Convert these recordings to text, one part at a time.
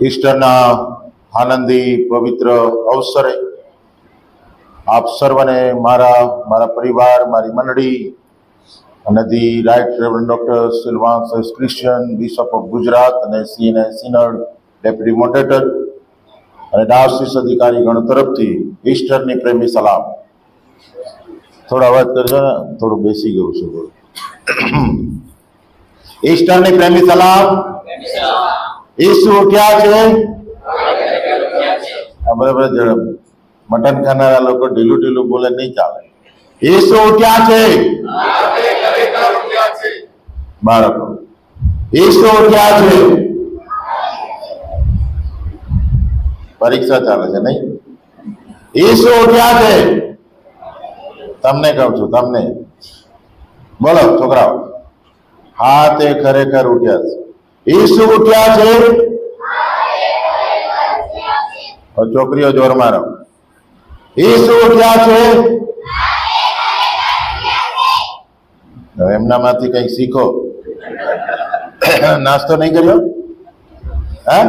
ઈસ્ટરના આનંદી પવિત્ર અવસરે આપ સર્વને મારા પરિવાર, મારી મંડળી અને the right reverend doctor Silvans Christian bishop of Gujarat અને સીએનએ સિનડ ડેપ્યુટી મોડરેટર અને ડાયોસીસ અધિકારીગણ તરફથી ઈસ્ટરની પ્રેમી સલામ. થોડા અવાજ કરજો ને, થોડું બેસી ગયું છે. ઈસ્ટરની પ્રેમી સલામ. ઈસુ ક્યાં છે? બરાબર ઝડપ. મટન ખાનારા લોકો ઢીલું ઢીલું બોલે નહીં ચાલે. ઈસુ ક્યાં છે? બાળકો, ઈસુ ક્યાં છે? પરીક્ષા ચાલે છે નહીં? ઈસુ ક્યાં છે? તમને કહું છું, તમને બોલો છોકરાઓ. હા, તે ખરેખર ઉઠ્યા છે. ઈસુ ઉઠ્યા છે. છોકરીઓ જોર મારો. ઈસુ ઉઠ્યા છે. એમનામાંથી કઈક શીખો. નાસ્તો નહીં કર્યો? હા,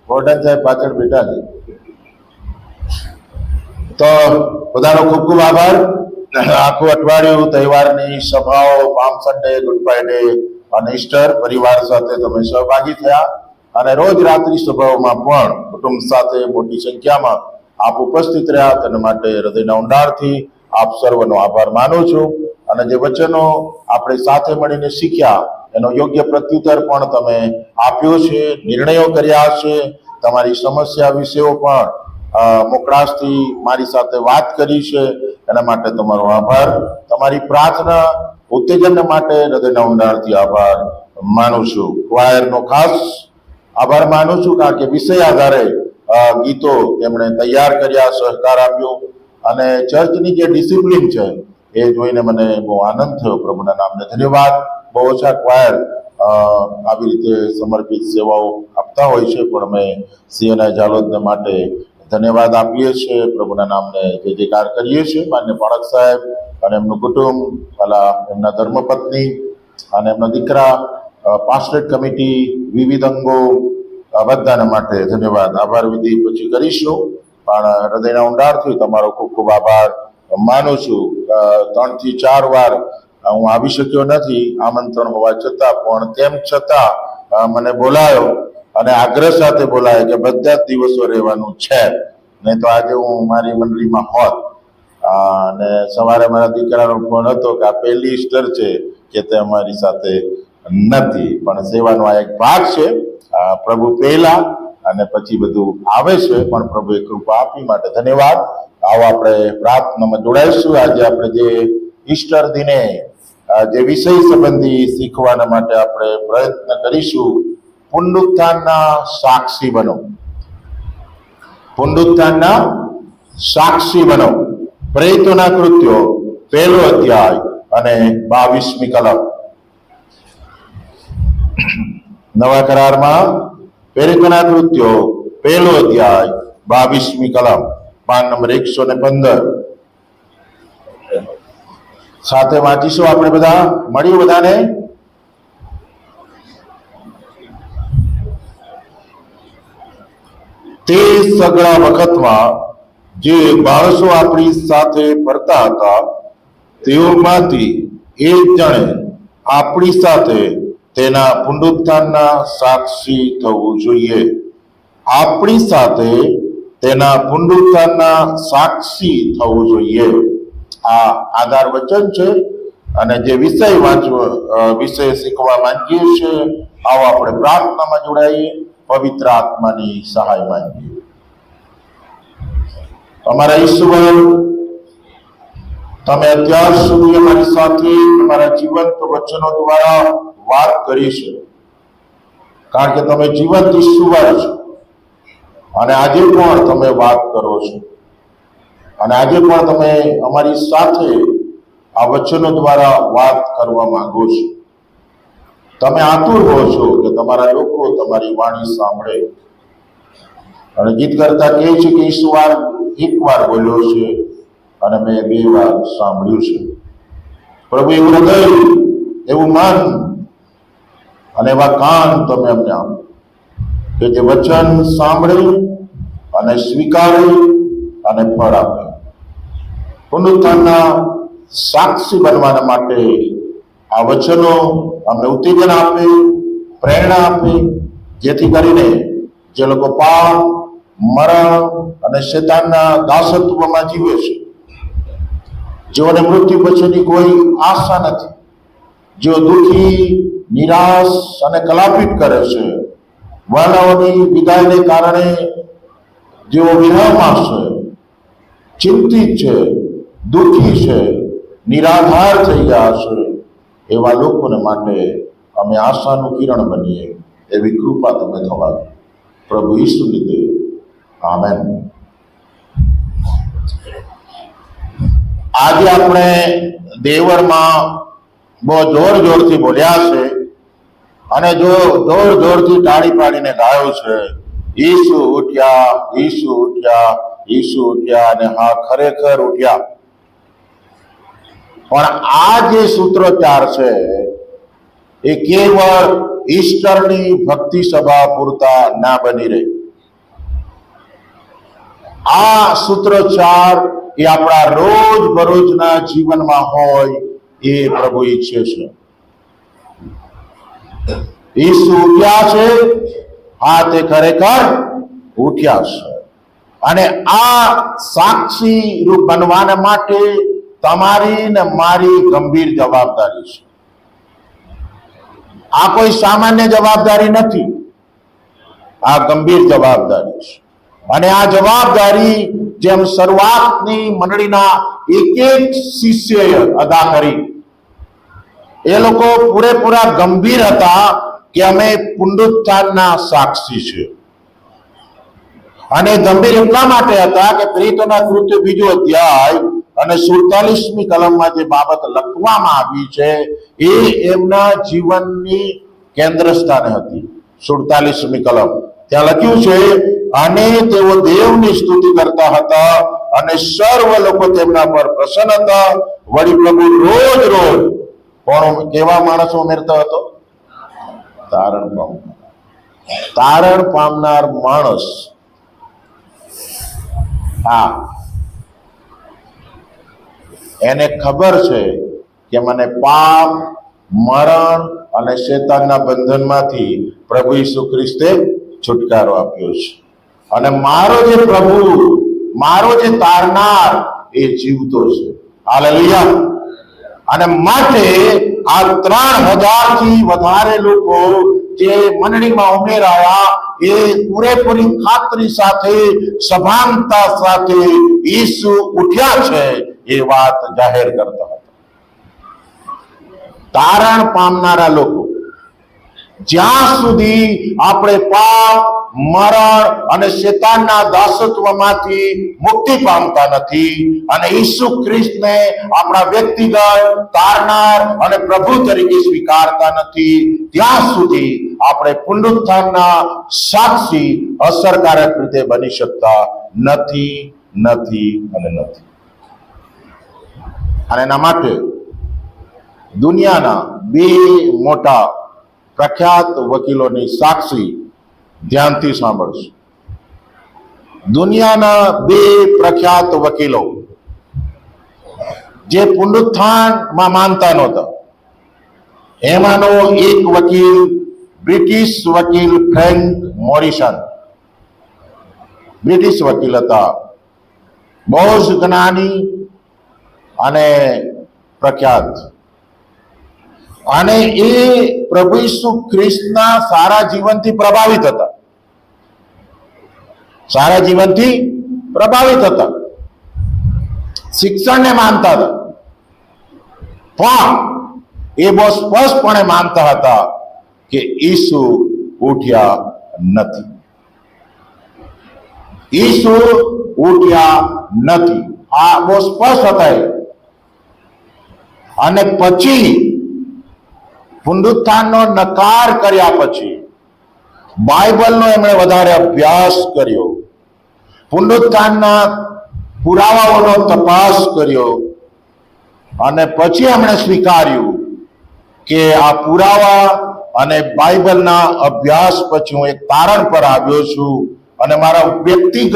વોર્ડન સાહેબ પાછળ બેઠા છે. તો બધાનો ખૂબ ખૂબ આભાર. આખું અઠવાડિયું તહેવારની સભાઓ, પામ સન્ડે, ગુડ ફ્રાઈડે અને ઈસ્ટર પરિવાર સાથે તમે સહભાગી થયા અને રોજ રાત્રિ સભાઓમાં પણ કુટુંબ સાથે મોટી સંખ્યામાં આપ ઉપસ્થિત રહ્યા. તેના માટે હૃદયના ઊંડાણથી આપ સર્વનો આભાર માનું છું. અને જે વચનો આપણે સાથે મળીને શીખ્યા એનો યોગ્ય પ્રત્યુત્તર પણ તમે આપ્યો છે, નિર્ણયો કર્યા છે, તમારી સમસ્યા વિશેઓ પણ મોકળાશથી મારી સાથે વાત કરી છે. એના માટે તમારો આભાર. તમારી પ્રાર્થના ઉત્તેજન માટે હૃદયના ઊંડાણથી આભાર માનું છું. ક્વાયરનો ખાસ આભાર માનું છું, કારણ કે વિષય આધારે ગીતો તેમણે તૈયાર કર્યા, સહકાર આપ્યો અને ચર્ચની જે ડિસિપ્લિન છે એ જોઈને મને બહુ આનંદ થયો. પ્રભુના નામને ધન્યવાદ. બહુ ઓછા ક્વાયર આવી રીતે સમર્પિત સેવાઓ આપતા હોય છે, પણ અમે સીએનએ ઝાલોદને માટે ધન્યવાદ આપીએ છીએ. પ્રભુના નામને જે જયકાર કરીએ છીએ. માન્ય પાળક સાહેબ અને એમનું કુટુંબ, એમના ધર્મપત્ની અને એમના દીકરા, પાસ્ટરેટ કમિટી, વિવિધ અંગો, બધાના માટે ધન્યવાદ. આભાર વિધિ પછી કરીશું, પણ હૃદયના ઊંડાણથી તમારો ખૂબ ખૂબ આભાર માનું છું. 3 થી 4 વાર હું આવી શક્યો નથી આમંત્રણ હોવા છતાં, પણ તેમ છતાં મને બોલાયો અને આગ્રહ સાથે બોલાય કે બધા જ દિવસો રહેવાનું છે. નહીં તો આજે હું મારી મંડળીમાં હોત. અને સવારે મારા દીકરાનો ફોન હતો કે આ પહેલી ઈસ્ટર છે કે તે અમારી સાથે નથી. પણ સેવાનો આ એક ભાગ છે. પ્રભુ પહેલા અને પછી બધું આવે છે, પણ પ્રભુએ કૃપા આપી માટે ધન્યવાદ. આવો આપણે પ્રાર્થનામાં જોડાઈશું. આજે આપણે જે ઈસ્ટર દિને જે વિષય સંબંધી શીખવાના માટે આપણે પ્રયત્ન કરીશું, પુનરુત્થાનના સાક્ષી બનો. પુનરુત્થાનના સાક્ષી બનો. પ્રેરિતોના કૃત્યો 1 અધ્યાય અને 22મી કલમ. નવા કરારમાં પ્રેરિતોના કૃત્યો 1 અધ્યાય 22મી કલમ, પાન નંબર 115. સાથે વાંચીશું આપણે બધા મળ્યું. બધાને તે સગળા વખતમાં જે માણસો આપણી સાથે ફરતા હતા તેઓમાંથી એક જણે આપણી સાથે તેના પુનરુત્થાનના સાક્ષી થવું જોઈએ. આપણી સાથે તેના પુનરુત્થાનના સાક્ષી થવું જોઈએ. આ આધાર વચન છે. અને જે વિષય શીખવા માંગીએ છીએ, આવો આપણે પ્રાર્થનામાં જોડાઈએ, પવિત્ર આત્માની સહાય માંગીએ. અમારા ઈશ્વર, તમે અત્યાર સુધી અમારી સાથે તમારા જીવંત વચનો દ્વારા વાત કરી છે, કારણ કે તમે જીવંત ઈશ્વર છો. અને આજે પણ તમે વાત કરો છો, અને આજે પણ તમે અમારી સાથે આ વચનો દ્વારા વાત કરવા માંગો છો. તમે આતુર હો છો કે તમારા લોકો તમારી વાણી સાંભળે. અને ગીત કરતા કહે છે કે ઈશ્વર એક વાર બોલ્યો છે અને મેં 2 વાર સાંભળ્યું છે. પ્રભુ, એવું હૃદય, એવું મન અને એવા કાન તમે અમને આપો કે જે વચન સાંભળી અને સ્વીકારી અને ફળ આપે. પુનરુત્થાનના સાક્ષી બનવાના માટે આ વચનો અમને ઉત્તેજન આપે, પ્રેરણા આપે, જેથી કરીને જે લોકો પાપ, મરણ અને શેતાનના દાસત્વમાં જીવે છે, જેઓને મૃત્યુ પછીની કોઈ આશા નથી, જેઓ દુઃખી, નિરાશ અને કલાપીટ કરે છે, વહાલાઓની વિદાયને કારણે જેઓ વિરહમાં છે, ચિંતિત છે, દુઃખી છે, નિરાધાર થઈ ગયા છે, એવા લોકોને માટે અમે આશાનું કિરણ બનીએ એવી કૃપા તમે થવા પ્રભુ ઈસુ લીધે. આમેન. આજે આપણે દેવળમાં બહુ જોર જોરથી બોલ્યા છે અને જો જોર જોરથી તાળી પાડીને ગાયો છે, ઈસુ ઉઠ્યા, ઈસુ ઉઠ્યા, ઈસુ ઉઠ્યા, અને હા, ખરેખર ઉઠ્યા. પણ આ જે સૂત્રોચ્ચાર છે એ કેવળ ઈસ્ટરની ભક્તિ સભા પૂરતા ના બની રહી. આ સૂત્રોચ્ચાર એ આપણા રોજ બરોજના જીવનમાં હોય એ પ્રભુ ઈચ્છે છે. ઈસુ ઉઠ્યા છે, હા, તે ખરેખર ઉઠ્યા છે. અને આ સાક્ષી રૂપ બનવાના માટે તમારી ને મારી ગંભીર જવાબદારી છે. આ કોઈ સામાન્ય જવાબદારી નથી, આ ગંભીર જવાબદારી છે. અને આ જવાબદારી જેમ શરૂઆતની મંડળીના એક એક શિષ્યએ અદા કરી, એ લોકો પૂરેપૂરા ગંભીર હતા કે અમે પુનરુત્થાનના સાક્ષી છે. અને ગંભીર એટલા માટે હતા કે પ્રેરિતોના કૃત્ય 2 અધ્યાય અને 47મી કલમમાં જે બાબત લખવામાં આવી છે એ એમના જીવનની કેન્દ્ર સ્થાને હતી. 47મી કલમ ત્યાં લખ્યું છે, અને તેઓ દેવની સ્તુતિ કરતા હતા અને સર્વ લોકો તેમના પર પ્રસન્ન હતા. વળી પ્રભુ રોજ રોજ કોણ કેવા માણસો ઉમેરતો હતો? તારણ પામનાર માણસ. હા, એને ખબર છે કે મને પાપ, મરણ અને શેતાનના બંધનમાંથી પ્રભુ ઈસુ ખ્રિસ્તે છુટકારો આપ્યો છે. અને મારો જે પ્રભુ, મારો જે તારનાર એ જીવતો છે. હાલેલુયા. અને માટે આ 3000 થી વધારે લોકો જે મંડળીમાં ઉમેરાયા એ પૂરેપૂરી ખાતરી સાથે, સભાનતા સાથે ઈસુ ઉઠ્યા છે એ વાત જાહેર કરતા હતા. તારણ પામનારા લોકો, જ્યાં સુધી આપણે પાપ, મરણ અને શેતાનના દાસત્વમાંથી મુક્તિ પામતા નથી અને ઈસુ ખ્રિસ્તને આપણા વ્યક્તિગત તારનાર અને પ્રભુ તરીકે સ્વીકારતા નથી, ત્યાં સુધી આપણે પુનરુત્થાનના સાક્ષી અસરકારક રીતે બની શકતા નથી. અને એના માટે દુનિયાના 2 મોટા પ્રખ્યાત વકીલોની સાક્ષી ધ્યાનથી સાંભળશું. દુનિયાના 2 પ્રખ્યાત વકીલો જે પુનરુત્થાનમાં માનતા નહોતા, એમાંનો એક વકીલ બ્રિટિશ વકીલ ફ્રેન્ક મોરિસન. બ્રિટિશ વકીલ હતા, બહુ જ જ્ઞાની અને પ્રખ્યાત. અને એ પ્રભુ ઈસુ ખ્રિસ્તના સારા જીવનથી પ્રભાવિત હતા. સારા જીવનથી પ્રભાવિત હતા, શિક્ષણને માનતા હતા, પણ એ બહુ સ્પષ્ટપણે માનતા હતા કે ઈસુ ઉઠ્યા નથી. ઈસુ ઉઠ્યા નથી, આ બહુ સ્પષ્ટ હતા. અને પછી પુનરુત્થાનનો નકાર કર્યા પછી બાઇબલનો એમણે વધારે અભ્યાસ કર્યો, પુનરુત્થાનના પુરાવાઓનો તપાસ કર્યો અને પછી એમણે સ્વીકાર્યું કે આ પુરાવા અને બાઇબલના અભ્યાસ પછી હું એક તારણ પર આવ્યો છું અને મારા વ્યક્તિગત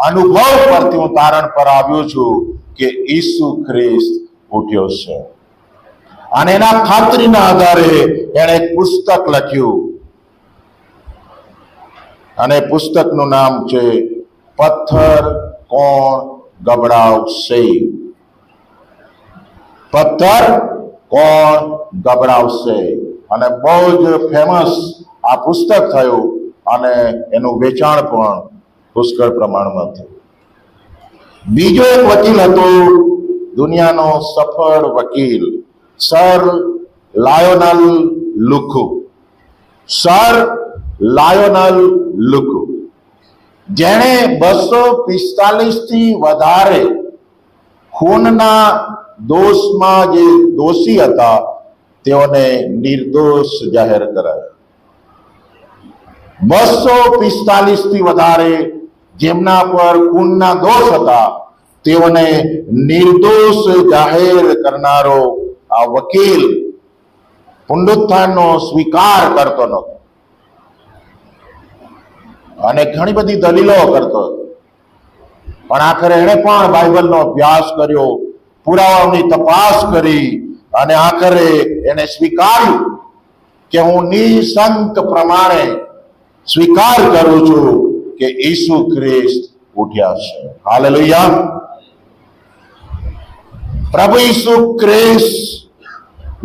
અનુભવ પરથી હું તારણ પર આવ્યો છું કે ઈસુ ખ્રિસ્ત ઉઠ્યો છે. અને એના ખાતરીના આધારે એણે એક પુસ્તક લખ્યું અને પુસ્તકનું નામ છે પથ્થર કોણ ગબડાવશે. પથ્થર કોણ ગબડાવશે. અને બહુ જ ફેમસ આ પુસ્તક થયું અને એનું વેચાણ પણ પુષ્કળ પ્રમાણમાં થયું. બીજો એક વકીલ હતો, દુનિયાનો સફળ વકીલ, સર લાયોનલ લુકુ. સર લાયોનલ લુકુ, જેણે 245 થી વધારે ખૂનના દોષમાં જે દોષી હતા તેઓને નિર્દોષ જાહેર કરાયા. 245 થી વધારે જેમના પર ખૂનના દોષ હતા તેઓને નિર્દોષ જાહેર કરનારો આ વકીલ પુનરુત્થાનનો સ્વીકાર કરતો નહોતો અને ઘણી બધી દલીલો કરતો હતો. પણ આખરે એણે પણ બાઇબલનો અભ્યાસ કર્યો, પુરાવાઓની તપાસ કરી અને આખરે એને સ્વીકાર્યું કે હું નિઃશંક પ્રમાણે સ્વીકાર કરું છું કે ઈસુ ખ્રિસ્ત ઉઠ્યા છે. હાલેલુયા. પ્રભુ ઈસુ ખ્રિસ્ત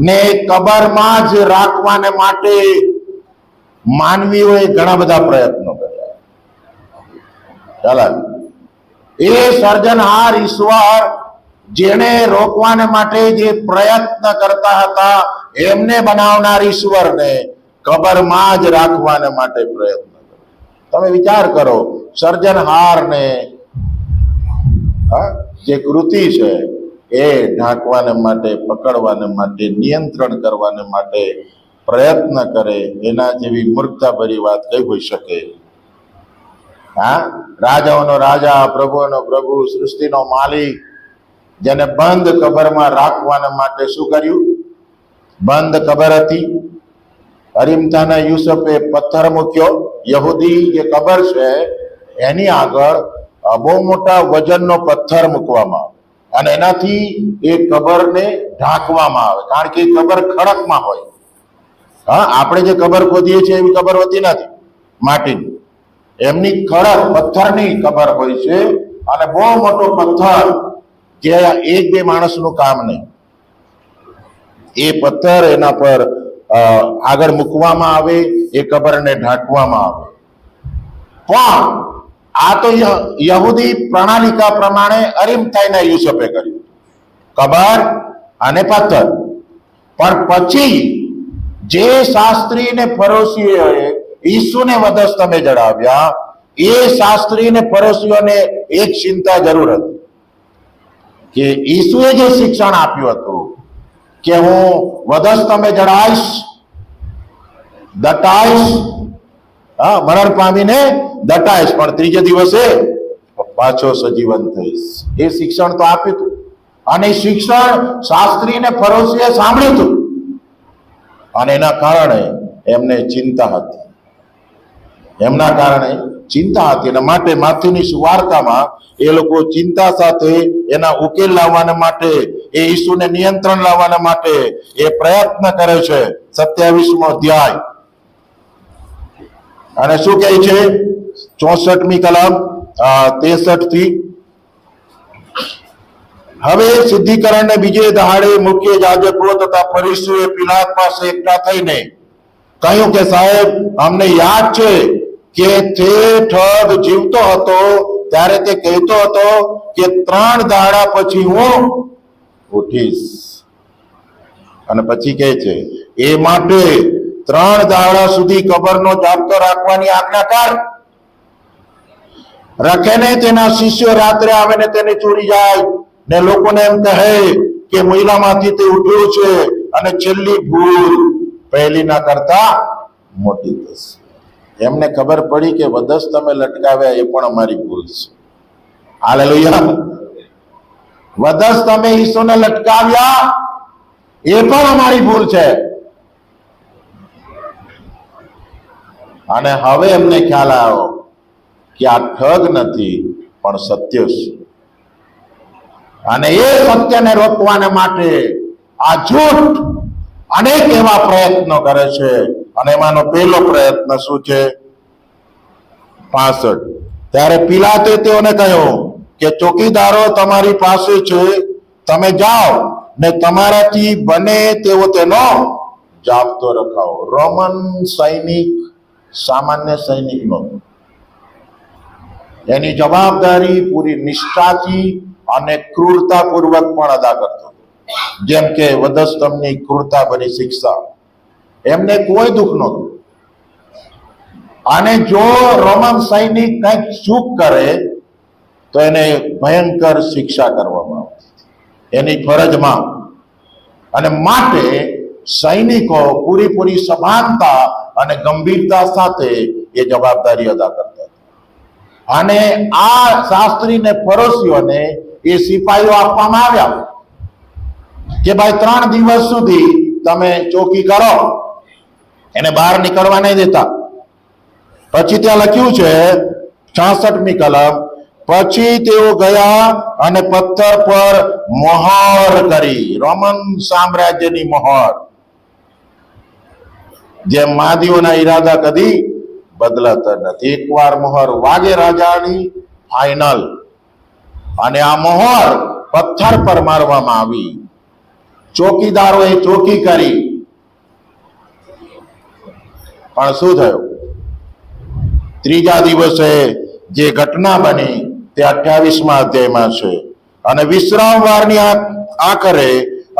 ને કબરમાં જ રાખવાને માટે માનવીઓએ ઘણા બધા પ્રયત્નો કર્યા. ચાલો, એ સર્જનહાર ઈશ્વર જેને રોકવાને માટે જે પ્રયત્ન કરતા હતા એમને બનાવનાર ઈશ્વરને કબરમાં જ રાખવાને માટે પ્રયત્ન કર્યો. તમે વિચાર કરો, સર્જનહારને જે કૃતિ છે એ ઢાંકવાને માટે, પકડવાને માટે, નિયંત્રણ કરવાને માટે પ્રયત્ન કરે, એના જેવી મૂર્ખતા ભરી વાત કઈ હોઈ શકે? રાજાઓનો રાજા, પ્રભુઓનો પ્રભુ, સૃષ્ટિનો માલિક, જેને બંધ કબરમાં રાખવાને માટે શું કર્યું? બંધ કબર હતી, અરિમતાના યુસુફે પથ્થર મૂક્યો. યહૂદી જે કબર છે એની આગળ બહુ મોટા વજનનો પથ્થર મૂકવામાં આવે અને એનાથી એ કબરને ઢાંકવામાં આવે, કારણ કે કબર ખડકમાં હોય. આપણે જે કબર ખોદીએ છીએ એવી કબર હોતી નથી માટીની, એમની કડક પથ્થરની કબર હોય છે અને બહુ મોટો પથ્થર જે એક બે માણસનું કામ નહીં. એ પથ્થર એના પર આગળ મૂકવામાં આવે, એ કબરને ઢાંકવામાં આવે. પણ આ તો યહૂદી પ્રણાલિકા પ્રમાણે અરિમતાઈના યુસુફે કર્યું, કબર અને પથ્થર. પણ પછી જે શાસ્ત્રી ને ફરોશીઓએ ઈસુને વધસ્તંભે જડાવ્યા, એ શાસ્ત્રી ને ફરોશીઓને એક ચિંતા જરૂર હતી કે ઈસુએ જે શિક્ષણ આપ્યું હતું કે હું વધસ્તંભે જડાઈશ, દટાઈશ, મરણ પામીને દટાઈશ, પણ ત્રીજે દિવસે પાછો સજીવન થઈશ, એ શિક્ષણ તો આપ્યું હતું. અને શિક્ષણ શાસ્ત્રી ને ફરોશીએ સાંભળ્યું હતું અને એના કારણે એમને ચિંતા હતી. એમના કારણે ચિંતા હતી અને માટે માથેની સુવાર્તામાં એ લોકો ચિંતા સાથે એના ઉકેલ લાવવાને માટે, એ ઈસુને નિયંત્રણ લાવવાના માટે એ પ્રયત્ન કરે છે. 27મો અધ્યાય અને શું કહે છે? 64મી કલમ 63 થી. હવે સિદ્ધિકરણને બીજે દહાડે મુખ્ય યાજકો તથા ફરીસીઓએ પિલાત પાસે એકઠા થઈને કહ્યું કે સાહેબ, અમને યાદ છે કે તે ઠગ જીવતો હતો ત્યારે તે કહેતો હતો કે 3 દાડા પછી હું ઉઠીશ. અને પછી કહે છે, એ માટે 3 દાડા સુધી કબરનો જાપ્તો રાખવાની આજ્ઞા કર. રખે ને તેના શિષ્યો રાત્રે આવે ને તેને ચોરી જાય ને લોકોને એમ કહે કે મહિલામાંથી તે ઉઠ્યો છે અને છેલ્લી ભૂલ પહેલીના કરતા મોટી થશે. એમને ખબર પડી કે વધસ્તંભે લટકાવ્યા એ પણ અમારી ભૂલ છે. હાલેલુયા. વધસ્તંભે ઈસુને લટકાવ્યા એ પણ અમારી ભૂલ છે. અને હવે એમને ખ્યાલ આવ્યો કે આ ઠગ નથી પણ સત્ય છે, અને એ સત્યને રોકવાને માટે આ જૂઠ અનેક એવા પ્રયત્નો કરે છે. અને એમાંનો પહેલો પ્રયત્ન શું છે? 65. ત્યારે પિલાતે તેઓને કહ્યું કે ચોકીદારો તમારી પાસે છે, તમે જાઓ ને તમારાથી બને તેવો તેનો જાપ્તો રખાવો. રોમન સૈનિક સામાન્ય સૈનિક નહોતો. એની જવાબદારી પૂરી નિષ્ઠાથી અને ક્રૂરતાપૂર્વક પણ અદા કરતો, જેમ કે વધસ્તંભની ક્રૂરતા ભરી શિક્ષા. એમને કોઈ દુઃખ નહોતું. અને જો રોમન સૈનિક કંઈક ચૂક કરે તો એને ભયંકર શિક્ષા કરવામાં આવે એની ફરજમાં. અને માટે સૈનિકો પૂરેપૂરી સભાનતા અને ગંભીરતા સાથે એ જવાબદારી અદા કરતા. અને આ શાસ્ત્રી ને ફરોશીઓને એ સિપાહીઓ આપવામાં આવ્યા કે ભાઈ 3 દિવસ સુધી તમે ચોકી કરો, એને બહાર નીકળવા નહીં દેતા. પછી ત્યાં લખ્યું છે 66મી કલમ, પછી તેઓ ગયા અને પથ્થર પર મોહર કરી. રોમન સામ્રાજ્યની મોહર, જે માદીઓના ઈરાદા કદી બદલાતા નથી. એકવાર મોહર વાગે રાજાની, ફાઇનલ. અને આ મોહર પથ્થર પર મારવામાં આવી. ચોકીદારોએ ચોકી કરી, પણ શું થયું? ત્રીજા દિવસે જે ઘટના બની તે 28મા અધ્યાયમાં છે. અને વિશ્રામવારની આખરે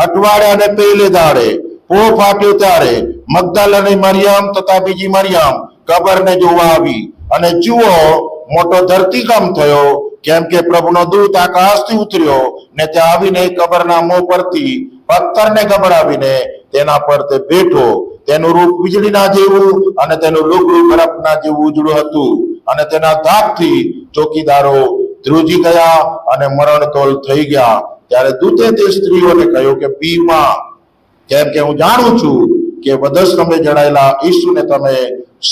અઠવાડિયાને પહેલે દાડે પોર ફાટ્યો ત્યારે મગદલની મરિયમ તથા બીજી મરિયમ કબરને જોવા આવી. અને જુઓ, મોટો ધરતીકંપ થયો, કેમ કે પ્રભુનો દૂત આકાશથી ઉતર્યો ને ત્યાં આવીને કબરના મોં પરથી પથ્થરને ગબડાવીને તેના પર તે બેઠો. તેનું રૂપ વીજળીના જેવું અને તેનું લુગડું બરફના જેવું ઉજળું હતું. અને તેના ધાકથી ચોકીદારો ધ્રુજી ગયા અને મરણતોલ થઈ ગયા. ત્યારે દૂતે તે સ્ત્રીઓને કહ્યું કે બીમાં, કેમ કે હું જાણું છું કે વધસ્તંભે જડાયેલા ઈસુને તમે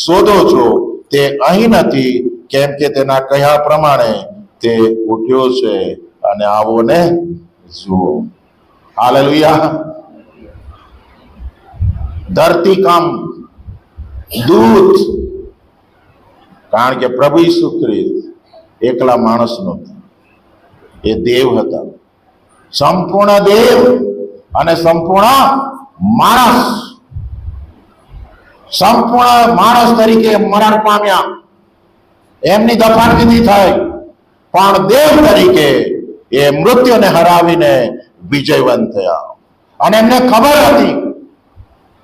શોધો છો, તે અહીં નથી, કેમ કે તેના કહ્યા પ્રમાણે તે ઉઠ્યો છે. અને આવો ને જુઓ. હાલેલુયા. ધરતીકંપ, દૂત, કારણ કે પ્રભુ ઈસુ ખ્રિસ્ત એકલા માણસ નહોતા, એ દેવ હતા. સંપૂર્ણ દેવ અને સંપૂર્ણ માણસ. સંપૂર્ણ માણસ તરીકે મરણ પામ્યા, એમની દફનવિધિ થઈ, પણ દેવ તરીકે એ મૃત્યુને હરાવીને વિજયવંત થયા. અને એમને ખબર હતી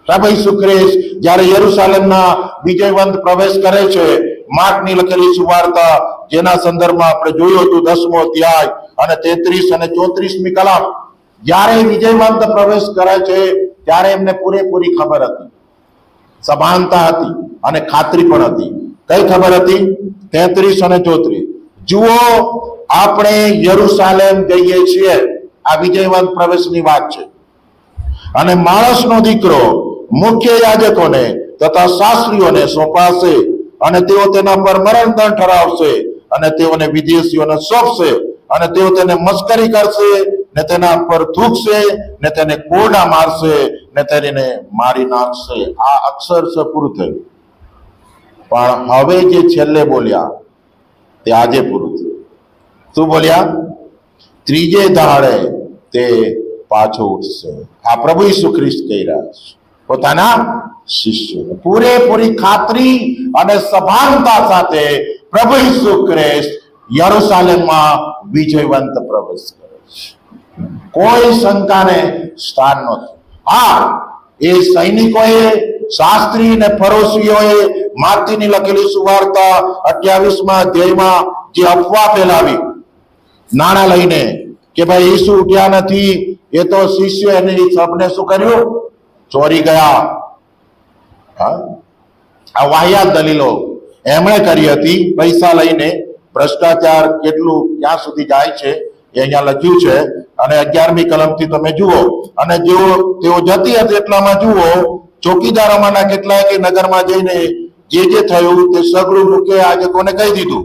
પ્રભુ ઈસુ ખ્રિસ્ત જ્યારે યરુશલેમના વિજયવંત પ્રવેશ કરે છે, માર્કની લખેલી સુવાર્તા જેના સંદર્ભમાં આપણે જોયું હતું 10મો અધ્યાય અને 33 અને 34મી કલમ, જ્યારે વિજયવંત પ્રવેશ કરે છે ત્યારે એમને પૂરેપૂરી ખબર હતી, સભાનતા હતી અને ખાતરી પણ હતી. કઈ ખબર હતી? 33 અને 34. જુઓ, આપણે યરુશલેમ જઈએ છીએ. આ વિજયવંત પ્રવેશની વાત છે. અને માણસનો દીકરો મુખ્ય યાજકોને તથા શાસ્ત્રીઓને સોંપાશે, અને તેઓ તેના પર મરણદંડ ઠરાવશે, અને તેઓને વિદેશીઓને સોંપશે, અને તેઓ તેને મસ્કરી કરશે ને તેના પર થૂકશે ને તેને કોરડા મારશે ને તેને મારી નાખશે. આ અક્ષરશ પૂરું થયું. પણ હવે જે છેલ્લે બોલ્યા તે આજે પૂરું થયું. શું બોલ્યા? ત્રીજે દાડે તે પાછો ઉઠશે. આ પ્રભુ ઈસુ ખ્રિસ્ત કહી રહ્યા છે પોતાના શિષ્યો. પૂરેપૂરી ખાતરી અને સભાનતા સાથે પ્રભુ ઈસુ ખ્રિસ્ત યરુશલેમમાં વિજયવંત પ્રવેશ કરે છે. કોઈ શંકાને સ્થાન નથી. હા, એ સૈનિકોએ, શાસ્ત્રી ને ફરોશીઓએ માર્કની લખેલી સુવાર્તા 28મા અધ્યાયમાં જે અફવા ફેલાવી નાણાં લઈને કે ભાઈ ઈસુ ઉઠ્યા નથી, એ તો શિષ્ય એની સબને શું કર્યું? ચોરી ગયા. આ વાહિયાત દલીલો એમણે કરી હતી પૈસા લઈને. ભ્રષ્ટાચાર કેટલું ક્યાં સુધી જાય છે એ અહીંયા લખ્યું છે. અને 11મી કલમથી તમે જુઓ. અને જેઓ તેઓ જતી હતી એટલામાં જુઓ, ચોકીદારોમાંના કેટલાય કે નગરમાં જઈને જે થયું તે સઘળું મૂકે યાજકોને કહી દીધું.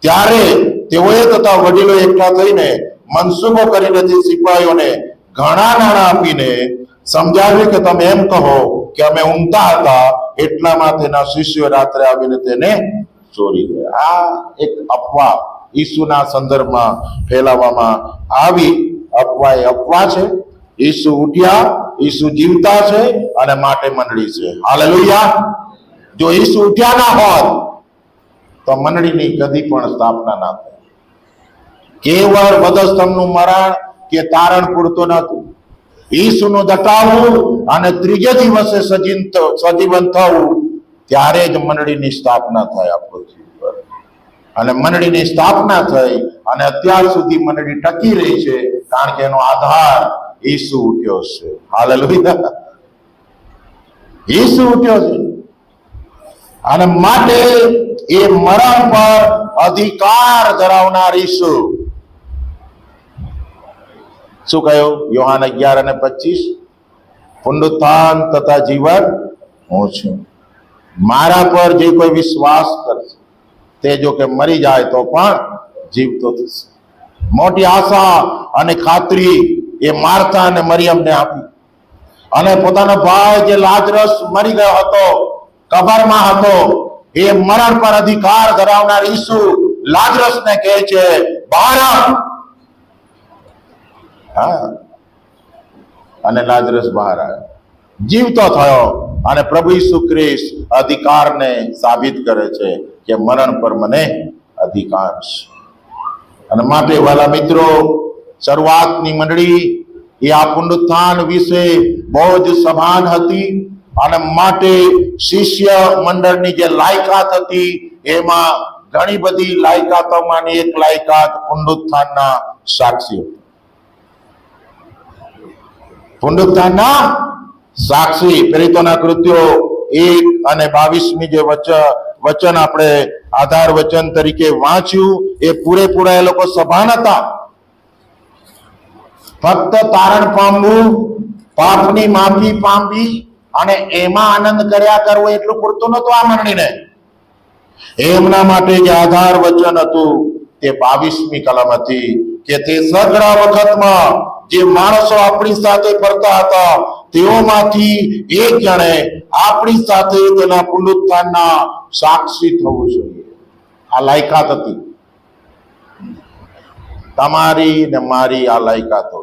ત્યારે તેઓએ તથા વડીલો એકઠા થઈને મનસુબો કરીને તે સિપાહીઓને ઘણા નાણાં આપીને સમજાવ્યું કે તમે એમ કહો કે અમે ઊંઘતા હતા, એટલામાં તેના શિષ્યો રાત્રે આવીને તેને ચોરી ગયા. આ એક અફવા ઈસુના સંદર્ભમાં ફેલાવવામાં આવી. અફવા એ અફવા છે. ઈસુ ઉઠ્યા, ઈસુ જીવતા છે અને માટે મંડળી છે. હાલેલુયા. જો ઈસુ ઉઠ્યા ના હોત તો મંડળીની કદી પણ સ્થાપના ના થાય. કેવળ વધસ્તંભનું મરણ કે તારણ પૂરતું નતું. ઈસુનું દટાવવું અને ત્રીજે દિવસે સજીવન થવું, ત્યારે જ મંડળીની સ્થાપના થાય આ પૃથ્વી પર. અને મંડળીની સ્થાપના થઈ અને અત્યાર સુધી મંડળી ટકી રહી છે, કારણ કે એનો આધાર ઈસુ ઉઠ્યો છે. હાલેલુયા. ઈસુ ઉઠ્યો છે અને માટે એ મરણ પર અધિકાર ધરાવનાર ઈસુ. શું કહ્યું? યોહાન 11:25, પુનરુત્થાન તથા જીવન હું છું. મારા પર જે કોઈ વિશ્વાસ કરશે તે જો કે મરી જાય તો પણ જીવતો થશે. મોટી આશા અને ખાતરી એ માર્થા અને મરિયમને આપી. અને પોતાનો ભાઈ જે લાજરસ મરી ગયો હતો, કબરમાં હતો, એ મરણ પર અધિકાર ધરાવનાર ઈસુ લાજરસને કહે છે, બહાર આવ. હા, અને લાજરસ બહાર આવ્યો, જીવતો થયો. અને પ્રભુ ઈસુ ખ્રિસ્ત અધિકારને સાબિત કરે છે કે મરણ પર મને અધિકાર છે. અને માટે વાલા મિત્રો, શરૂઆતની મંડળી એ આ પુનરુત્થાન વિશે બહુ જ સભાન હતી. અને માટે શિષ્ય મંડળની જે લાયકાત હતી, એમાં ઘણી બધી લાયકાતોમાંની એક લાયકાત પુનરુત્થાનના સાક્ષી હતી. પુનરુત્થાનના સાક્ષી. પ્રેરિતોના કૃત્યો 1 અને 22મી જે વચન આપણે આધાર વચન તરીકે વાંચ્યું, એ પૂરેપૂરા એ લોકો સભાન હતા. ફક્ત તારણ પામવું, પાપની માફી પામવી અને એમાં આનંદ કર્યા કરવો એટલું પૂરતું નતું આ મંડળીને. એમના માટે જે આધાર વચન હતું તે 22મી કલમ હતી કે તે સઘળા વખતમાં જે માણસો આપણી સાથે ફરતા હતા, તેઓમાંથી એક જણે આપણી સાથે તેના પુનરુત્થાનના સાક્ષી થવું જોઈએ. આ લાયકાત હતી તમારી ને મારી. આ લાયકાતો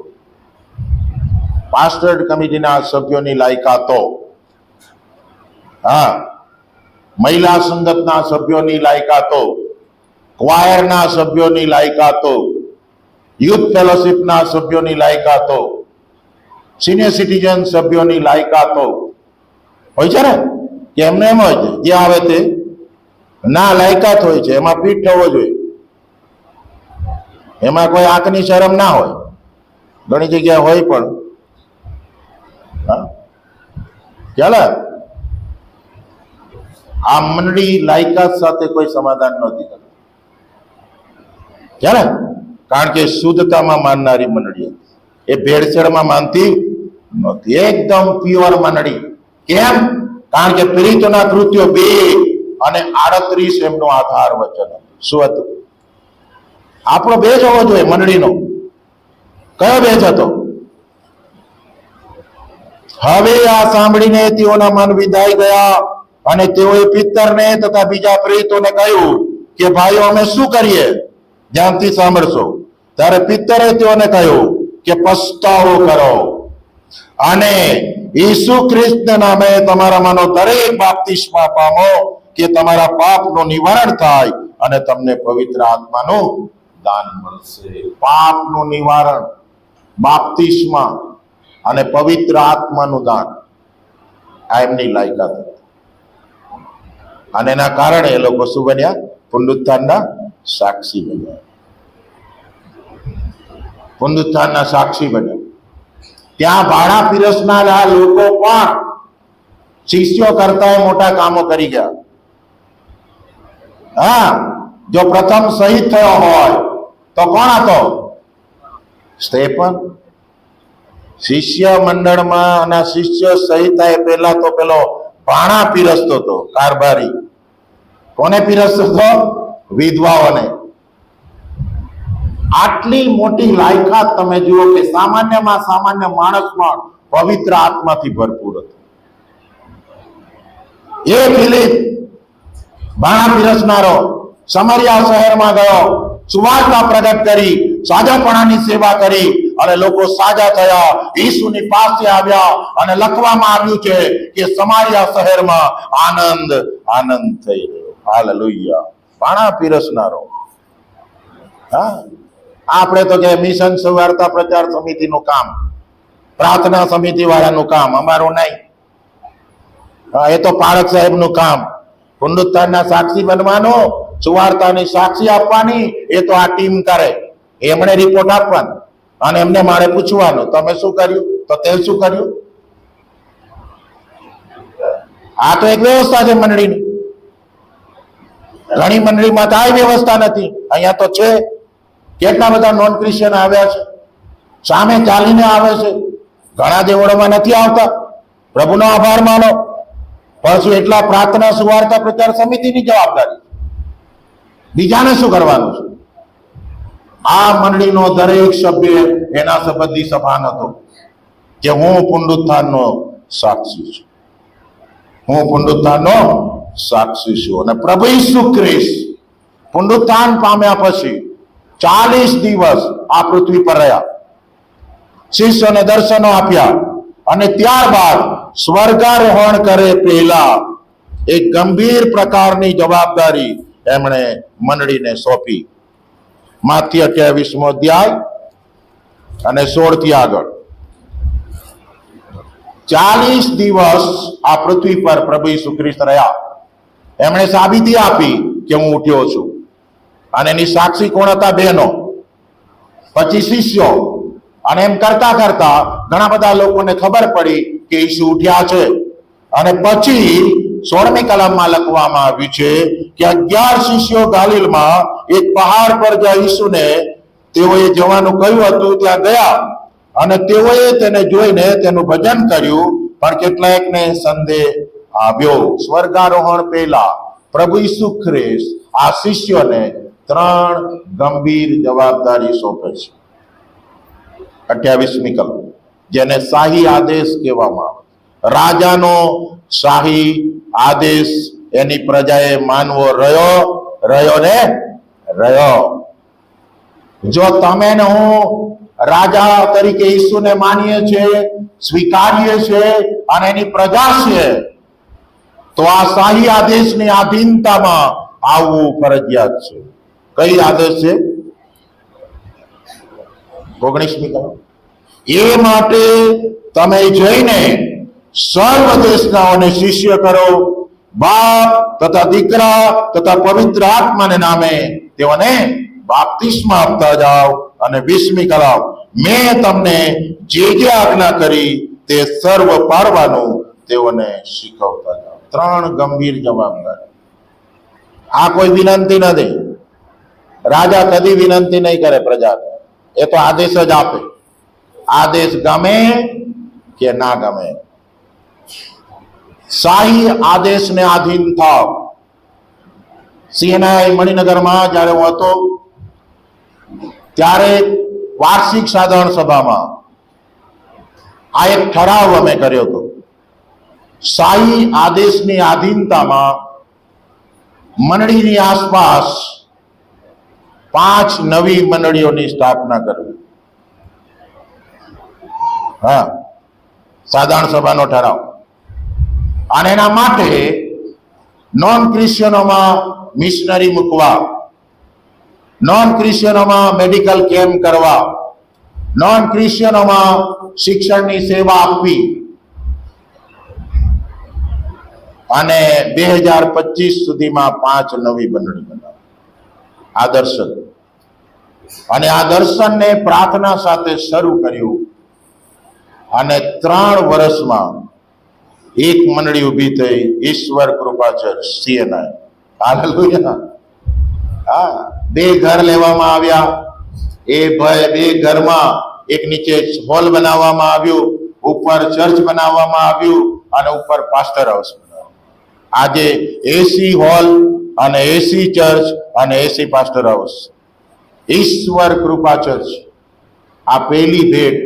પાસ્ટર્ડ કમિટીના સભ્યોની લાયકાતો, હા, મહિલા સંગતના સભ્યોની લાયકાતો, ક્વાયરના સભ્યોની લાયકાતો, યુથ ફેલોશિપના સભ્યોની લાયકાતો, સિનિયર સિટીઝન સભ્યોની લાયકાતો હોય છે ને, કે એમને એમ જ જે આવે તે ના લાયકાત હોય છે. એમાં ફિટ થવો જોઈએ. એમાં કોઈ આંખની શરમ ના હોય. ઘણી જગ્યાએ હોય પણ ચાલે. આ મંડળી લાયકાત સાથે કોઈ સમાધાન નહોતી કરતી. ચાલે, કારણ કે શુદ્ધતામાં માનનારી મંડળી હતી. એ ભેળસેળમાં માનતી નહોતી. એકદમ પ્યોર મંડળી. કેમ? કારણ કે પ્રેરિતોના કૃત્યો 2 અને 38 એમનો આધાર વચન હતું. શું હતું? આપણો બેઝ હોવો જોઈએ મંડળીનો. કયો બેઝ હતો? હવે આ સાંભળીને તેઓના મન વિધાઈ ગયા અને તેઓએ પિત્તરને તથા બીજા પ્રેરિતોને કહ્યું કે ભાઈઓ, અમે શું કરીએ? ધ્યાનથી સાંભળશો. ત્યારે પિત્તરે તેઓને કહ્યું કે પસ્તાવો કરો અને ઈસુ ખ્રિસ્તના નામે તમારામાંનો દરેક બાપ્તિસ્મા પામો કે તમારા પાપનું નિવારણ થાય અને તમને પવિત્ર આત્માનું દાન મળશે. પાપનું નિવારણ, બાપ્તિસ્મા અને પવિત્ર આત્માનું દાન, આ એમની લાયકાત હતી. અને એના કારણે એ લોકો શું બન્યા? પુનરુત્થાનના સાક્ષી બન્યા. પુનરુત્થાનના સાક્ષી બન્યા. ત્યાં ભાડા પીરસનારા લોકો પણ શિષ્યો કરતા મોટા કામો કરી ગયા. હા, જો પ્રથમ શહીદ થયો હોય તો કોણ હતો? સ્ટેફન. શિષ્ય મંડળમાં અને શિષ્ય શહીદ થાય પહેલા તો પેલો ભાણા પીરસતો હતો, કારભારી. કોને પીરસતો હતો? વિધવાઓને. આટલી મોટી લાયકાત તમે જુઓ કે સામાન્યમાં સામાન્ય માણસ પણ પવિત્ર આત્માથી ભરપૂર હતો. એ ફિલિપ બાણા પીરસનારો સમરિયા શહેરમાં ગયો, સુવાર્તા પ્રગટ કરી, સાજાપણાની સેવા કરી અને લોકો સાજા થયા, ઈસુની પાસે આવ્યા અને લખવામાં આવ્યું છે કે સમારિયા શહેરમાં આનંદ આનંદ થઈ ગયો. હાલેલુયા. બાણા પીરસનારો. હા, આપણે તો કે મિશન સુવાર્તા પ્રચાર સમિતિનું કામ, પ્રાર્થના સમિતિ વાળાનું કામ, અમારું નહીં. એ તો પારક સાહેબનું કામ. પુનરુત્થાનના સાક્ષી બનવાનો, સુવાર્તાની સાક્ષી આપવાની, એ તો આ ટીમ કરે. એમણે રિપોર્ટ આપવાનો અને એમને મારે પૂછવાનું તમે શું કર્યું, તો તે શું કર્યું. આ તો એક વ્યવસ્થા છે મંડળીની. ઘણી મંડળીમાં તો આ વ્યવસ્થા નથી. અહીંયા તો છે. કેટલા બધા નોન ક્રિશ્ચિયન આવ્યા છે, સામે ચાલીને આવે છે. ઘણા દેવળોમાં નથી આવતા. પ્રભુનો આભાર માનો. પછી એટલા પ્રાર્થના સુવાર્તા પ્રચાર સમિતિની જવાબદારી. બીજાને શું કરવાનું છે? આ મંડળીનો દરેક સભ્ય એના સંબંધી સભાન હતો કે હું પુનરુત્થાનનો સાક્ષી છું, હું પુનરુત્થાનનો સાક્ષી છું. અને પ્રભુ ઈસુ ખ્રિસ્ત પુનરુત્થાન પામ્યા પછી 40 દિવસ આ પૃથ્વી પર રહ્યા, શિષ્યોને દર્શનો આપ્યા અને ત્યારબાદ સ્વર્ગારોહણ કરે પહેલા એક ગંભીર પ્રકારની જવાબદારી એમણે મંડળીને સોંપી. માથથી 28મો અધ્યાય અને 16 થી આગળ. 40 દિવસ આ પૃથ્વી પર પ્રભુ ઈસુ ખ્રિસ્ત રહ્યા. એમણે સાબિતી આપી કે હું ઉઠ્યો છું. અને એની સાક્ષી કોણ હતા? બહેનો, પછી શિષ્યો. અને એમ કરતા કરતા ઘણા બધા લોકોને ખબર પડી કે ઈસુ ઉઠ્યા છે. અને પછી 16મી કલમમાં લખવામાં આવ્યું છે કે 11 શિષ્યો ગાલિલમાં એક પહાડ પર જ્યાં ઈસુને તેઓએ જવાનું કહ્યું હતું ત્યાં ગયા અને તેઓએ તેને જોઈને તેનું ભજન કર્યું. પણ કેટલાકને સંદેહ આવ્યો. સ્વર્ગારોહણ પહેલા પ્રભુ ઈસુ ખ્રિસ્ત આ શિષ્યોને 3 ગંભીર જવાબદારી સોંપે છે. 28મી કલમ, જેને શાહી આદેશ કહેવામાં આવે. રાજાનો શાહી આદેશ એની પ્રજાએ માનવો રહ્યો ને રહ્યો. જો તમે ને હું રાજા તરીકે ઈસુને માનીએ છીએ, સ્વીકારીએ છીએ અને એની પ્રજા છે, તો આ શાહી આદેશની આધીનતામાં આવવું ફરજિયાત છે. કઈ આદેશ છે? 19મી કલમ. એ માટે તમે જઈને સર્વ દેશનાઓને શિષ્ય કરો, બાપ તથા દીકરા તથા પવિત્ર આત્માને નામે તેઓને બાપ્તિસ્મા આપતા જાઓ. અને 20મી કલમ, મેં તમને જે જે આજ્ઞા કરી તે સર્વ પાળવાનું તેઓને શીખવતા જાઓ. 3 ગંભીર જવાબદારી. આ કોઈ વિનંતી નથી. રાજા કદી વિનંતી નહીં કરે પ્રજાને. એ તો આદેશ જ આપે. આદેશ ગમે કે ના ગમે, શાહી આદેશને આધીન થાવ. સીએનઆઈ મણિનગરમાં જ્યારે હું હતો ત્યારે વાર્ષિક સાધારણ સભામાં આ એક ઠરાવ અમે કર્યો હતો. શાહી આદેશની આધીનતામાં મંડળીની આસપાસ 5 નવી મંડળીઓની સ્થાપના કરવી. હા, સાધારણ સભાનો ઠરાવ. અને એના માટે નોન ક્રિશ્ચિયનોમાં મિશનરી મૂકવા, નોન ક્રિશ્ચિયનોમાં મેડિકલ કેમ્પ કરવા, નોન ક્રિશ્ચિયનોમાં શિક્ષણની સેવા આપવી. અને 2025 સુધીમાં 5 નવી મંડળી બનાવી. આ દર્શન, અને આ દર્શનને પ્રાર્થના સાથે શરૂ કર્યું. અને 3 વર્ષમાં એક મંડળી ઊભી થઈ, ઈશ્વર કૃપા ચર્ચ સીએનઆઈ. હાલેલુયા. હા, 2 ઘર લેવામાં આવ્યા. એ 2 ઘરમાં એક નીચે હોલ બનાવવામાં આવ્યું, ઉપર ચર્ચ બનાવવામાં આવ્યું અને ઉપર પાસ્ટર હાઉસ બનાવ્યું. આજે એસી હોલ અને એસી ચર્ચ અને એસી પાસ્ટર હાઉસ. ઈશ્વર કૃપા ચર્ચ આ પહેલી ભેટ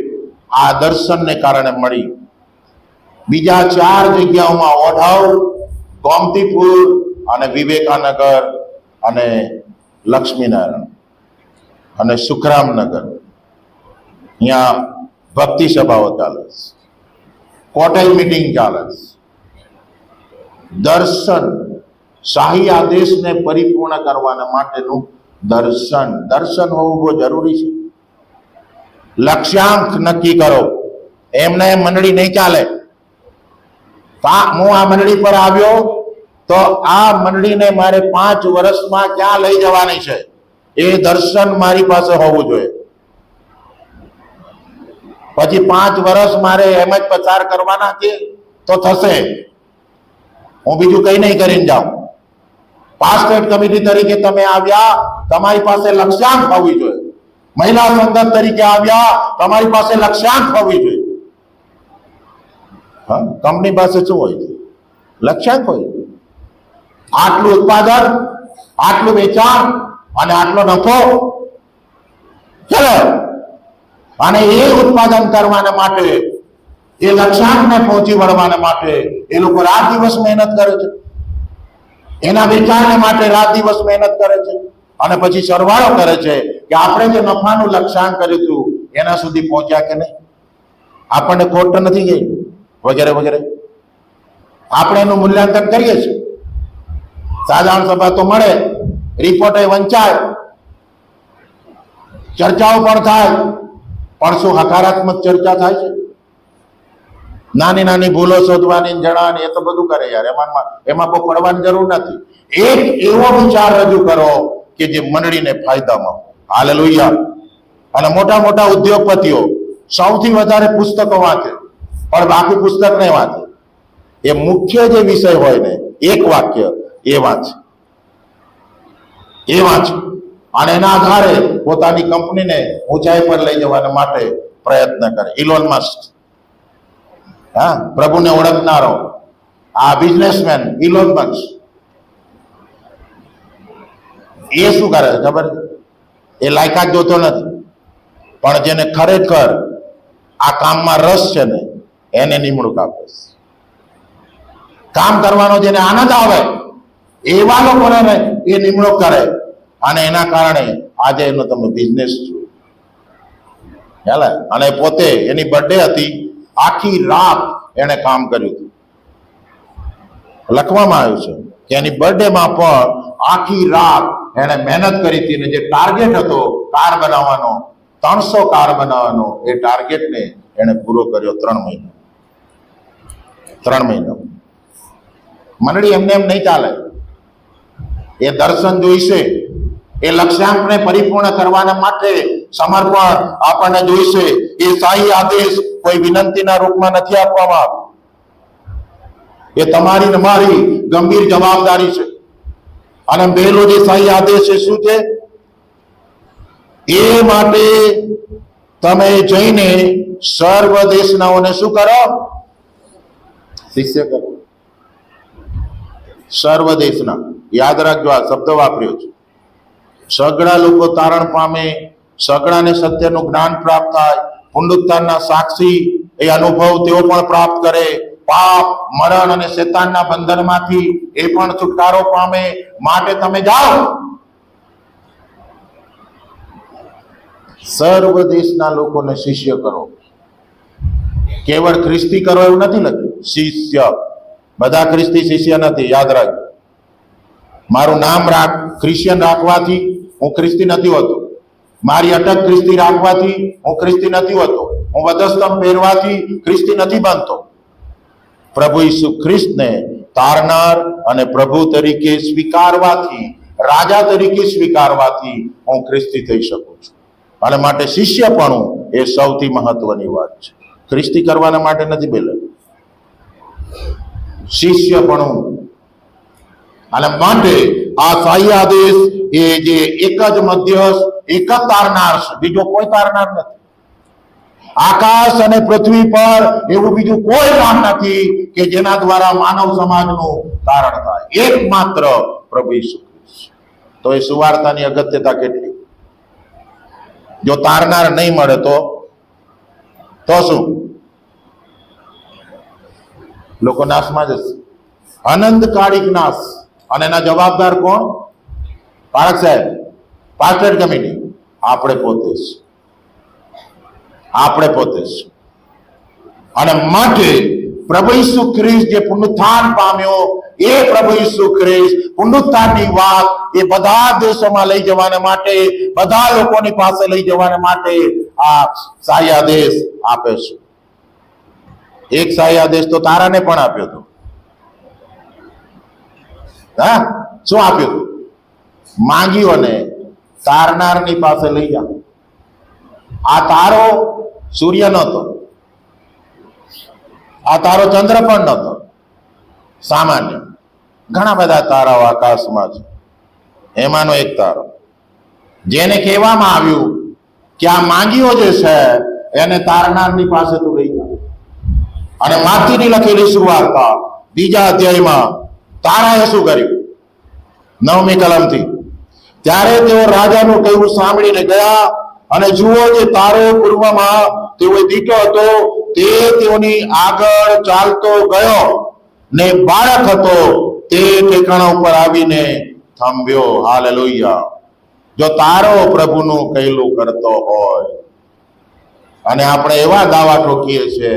આ દર્શનને કારણે મળી. બીજા 4 જગ્યાઓમાં ઓઢવ, ગોમતીપુર અને વિવેકાનગર અને લક્ષ્મીનારાયણ અને સુખરામનગર અહીંયા ભક્તિ સભાઓ ચાલે છે, કોટેજ મીટિંગ ચાલે છે. દર્શન શાહી આદેશને પરિપૂર્ણ કરવાના માટેનું દર્શન હોવું બહુ જરૂરી છે. લક્ષ્યાંક નક્કી કરો. એમને મંડળી નહીં ચાલે. હું આ મંડળી પર આવ્યો તો આ મંડળીને મારે 5 વર્ષમાં ક્યાં લઈ જવાની છે એ દર્શન મારી પાસે હોવું જોઈએ. પછી 5 વર્ષ મારે એમ જ પસાર કરવાના છે તો થશે. હું બીજું કઈ નહીં કરીને જાઉં. પાસ્ટેટ કમિટી તરીકે તમે આવ્યા, તમારી પાસે લક્ષ્યાંક હોવી જોઈએ. મહિલા સંગઠન તરીકે આવ્યા, તમારી પાસે લક્ષ્યાંક હોવી જોઈએ. હા, કંપની પાસે શું હોય છે? લક્ષ્યાંક હોય. આટલું ઉત્પાદન, આટલું વેચાણ અને આટલો નફો, ચલો. અને એ ઉત્પાદન કરવાના માટે, એ લક્ષ્યાંકને પહોંચી વળવાના માટે એ લોકો રાત દિવસ મહેનત કરે છે. એના વેચાણને માટે રાત દિવસ મહેનત કરે છે અને પછી સરવાળો કરે છે કે આપણે જે નફાનું લક્ષ્યાંક કર્યું હતું એના સુધી પહોંચ્યા કે નહીં, આપણને ખોટ તો નથી ગઈ, વગેરે વગેરે. આપણે એનું મૂલ્યાંકન કરીએ છીએ. સાધારણ સભા તો મળે, રિપોર્ટ વંચાય, ચર્ચાઓ પણ થાય, પણ શું હકારાત્મક ચર્ચા થાય છે? નાની નાની ભૂલો શોધવાની, જણાવવાની, એ તો બધું કરે યાર. એમાં કોઈ પડવાની જરૂર નથી. એક એવો વિચાર રજૂ કરો કે જે મંડળીને ફાયદામાં. હાલેલુયા. અને મોટા મોટા ઉદ્યોગપતિઓ સૌથી વધારે પુસ્તકો વાંચે, પણ બાકી પુસ્તક નહીં વાંચે. એ મુખ્ય જે વિષય હોય ને, એક વાક્ય એ વાંચે, અને એના આધારે પોતાની કંપનીને ઊંચાઈ પર લઈ જવાના માટે પ્રયત્ન કરે. ઇલોન મસ્ક, હા, પ્રભુને ઓળખનારો આ બિઝનેસમેન ઇલોન મસ્ક, એ શું કરે ખબર? એ લાયકાત જોતો નથી, પણ જેને ખરેખર આ કામમાં રસ છે ને એને નિમણૂક આપે. કામ કરવાનો જેને આનંદ આવે એવા લોકોને એ નિમણૂક કરે, અને એના કારણે આજે એનો તમે બિઝનેસ છો. અને પોતે એની બર્થડે હતી, આખી રાત એને કામ કર્યું હતું. લખવામાં આવ્યું છે કે એની બર્થડેમાં પણ આખી રાત એને મહેનત કરી હતી, ને જે ટાર્ગેટ હતો કાર બનાવવાનો, 300 કાર બનાવવાનો, એ ટાર્ગેટને એને પૂરો કર્યો 3 મહિના. 3 મહિના. મંડળી એમને એમ નહીં ચાલે. એ દર્શન જોઈશે. એ લક્ષ્યાંકને પરિપૂર્ણ કરવાના માટે સમર્પણ આપણને જોઈશે. એ શાહી આદેશ કોઈ વિનંતીના રૂપમાં નથી આપવામાં આવ્યો. એ તમારી ને મારી ગંભીર જવાબદારી છે. અને પહેલો જે શાહી આદેશ છે શું છે? એ માટે તમે જઈને સર્વ દેશનાઓને શું કરો? શિષ્ય કરો. સર્વ દેશના, યાદ રાખજો, આ શબ્દ વાપર્યો છે. સગળા લોકો તારણ પામે, સગળાને સત્યનું જ્ઞાન પ્રાપ્ત થાય, પુનરુત્થાનના સાક્ષી એ અનુભવ તેઓ પણ પ્રાપ્ત કરે, પાપ, મરણ અને શેતાનના બંધનમાંથી એ પણ છુટકારો પામે. માટે તમે જાઓ, સર્વ દેશના લોકોને શિષ્ય કરો. કેવળ ખ્રિસ્તી કરો એવું નથી લખ્યું, શિષ્ય. બધા ખ્રિસ્તી શિષ્ય નથી, યાદ રાખજો. મારું નામ ક્રિશ્ચિયન રાખવાથી હું ખ્રિસ્તી નથી હોતો. મારી અટક ખ્રિસ્તી રાખવાથી હું ખ્રિસ્તી નથી હોતો. હું વધસ્તંભ પહેરવાથી ખ્રિસ્તી નથી બનતો. પ્રભુ ઈસુ ખ્રિસ્તને તારનાર અને પ્રભુ તરીકે સ્વીકારવાથી, રાજા તરીકે સ્વીકારવાથી હું ખ્રિસ્તી થઈ શકું છું. અને માટે શિષ્યપણું એ સૌથી મહત્વની વાત છે. ખ્રિસ્તી કરવાના માટે નથી બોલે, શિષ્યપણું. અને માટે આ શાહી આદેશ એ જે એક જ મધ્યસ્થ, એક જ તારનાર છે, બીજો કોઈ તારનાર નથી. આકાશ અને પૃથ્વી પર એવું બીજું કોઈ નામ નથી કે જેના દ્વારા માનવ સમાજનું તારણ થાય. એકમાત્ર પ્રભુ ઈસુ. તો એ સુવાર્તાની અગત્યતા કેટલી. જો તારનાર નહીં મળે તો શું? લોકો નાશમાં જશે, અનંતકાળિક નાશ. અને એના જવાબદાર કોણ? પારક સાહેબ, પાસ્ટર કમિટી, આપણે પોતે જ, આપણે પોતે જ. અને માટે પ્રભુ ઈસુ ખ્રિસ્ત જે પુનરુત્થાન પામ્યો, એ પ્રભુ ઈસુ ખ્રિસ્ત પુનરુત્થાનની વાત એ બધા દેશોમાં લઈ જવાને માટે, બધા લોકોની પાસે લઈ જવાને માટે આ શાહી આદેશ આપે છે. એક શાહી આદેશ તો તારાને પણ આપ્યો હતો. હા, શું આપ્યું હતું? માંગીઓને તારનારની પાસે લઈ જા. આ તારો સૂર્ય નહોતો, આ તારો ચંદ્ર પણ નહોતો, સામાન્ય ઘણા બધા તારાઓ આકાશમાં છે. એમાંનો એક તારો જેને કહેવામાં આવ્યું કે આ માંગીઓ જે છે એને તારનારની પાસે તું લઈ જા. અને માથીની લખેલી સુવાર્તા 2 અધ્યાયમાં તારાએ શું કર્યું? 9મી કલમથી, ત્યારે તેઓ રાજાનું કહેવું સાંભળીને ગયા, અને જુઓ જે તારો પૂર્વમાં તેઓ દીઠો હતો તે તેઓની આગળ ચાલતો ગયો, ને બાળક હતો તે ઠેકાણા ઉપર આવીને થંભ્યો. હાલેલુયા. જો તારો પ્રભુનું કહેલું કરતો હોય, અને આપણે એવા દાવા ઠોકીએ છીએ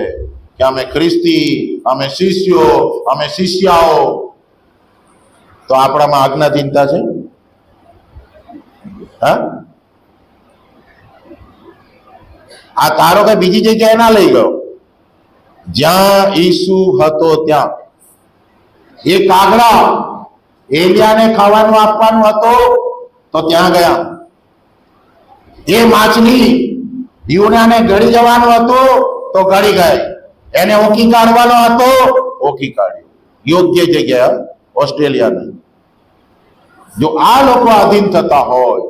કે અમે ખ્રિસ્તી, અમે શિષ્યો, અમે શિષ્યાઓ, તો આપણામાં આજ્ઞાધીનતા છે? હા, આ તારો કઈ બીજી જગ્યાએ ના લઈ ગયો. જ્યાં ઈસુ હતો ત્યાં એ કાગડા એલિયાને ખાવાનું આપવાનું હતો તો ત્યાં ગયા. એ માછલી યુનાને ગળી જવાનું હતું તો ગળી ગઈ. એને ઓકી કાઢવાનો હતો, ઓકી કાઢ્યો. યોગ્ય જગ્યાએ, ઓસ્ટ્રેલિયા નહીં. જો આ લોકો આધીન થતા હોય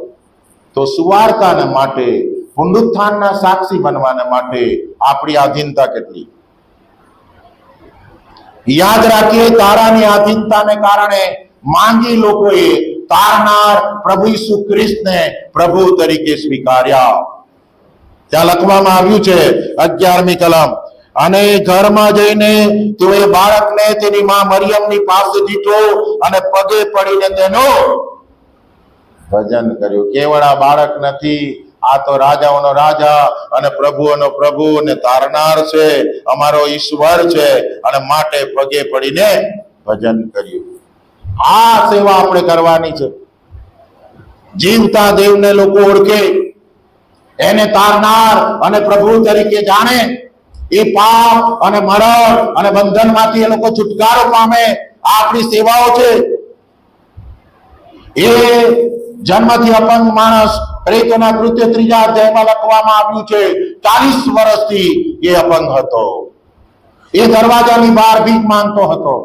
તો સુવાર્તાને માટે, પુનરુત્થાનના સાક્ષી બનવાને માટે આપણી આધીનતા કેટલી? યાદ રાખીએ, તારાની આધીનતાને કારણે માંગી લોકોએ તારનાર પ્રભુ ઈસુ ખ્રિસ્તને પ્રભુ તરીકે સ્વીકાર્યા. ત્યાં લખવામાં આવ્યું છે 11મી કલમ, અને ઘરમાં જઈને તેઓએ બાળકને તેની માં મરિયમની પાસે દીધો અને પગે પડીને તેનું ભજન કર્યું. કેવળ આ બાળક નથી, આ તો રાજાઓનો રાજા અને પ્રભુઓનો પ્રભુ અને તારનાર છે, અમારો ઈશ્વર છે, અને માટે પગે પડીને ભજન કર્યું. આ સેવા આપણે કરવાની છે. જીવતા દેવને લોકો ઓળખે, એને તારનાર અને પ્રભુ તરીકે જાણે, એ પાપ અને મરણ અને બંધનમાંથી એ લોકો છુટકારો પામે. આ આપણી સેવાઓ છે. એ જન્મથી અપંગ માણસ, પ્રેતોના કૃત્ય 3 અધ્યાયમાં લખવામાં આવ્યું છે, 40 વર્ષથી એ અપંગ હતો. એ દરવાજાની બહાર ભીખ માંગતો હતો.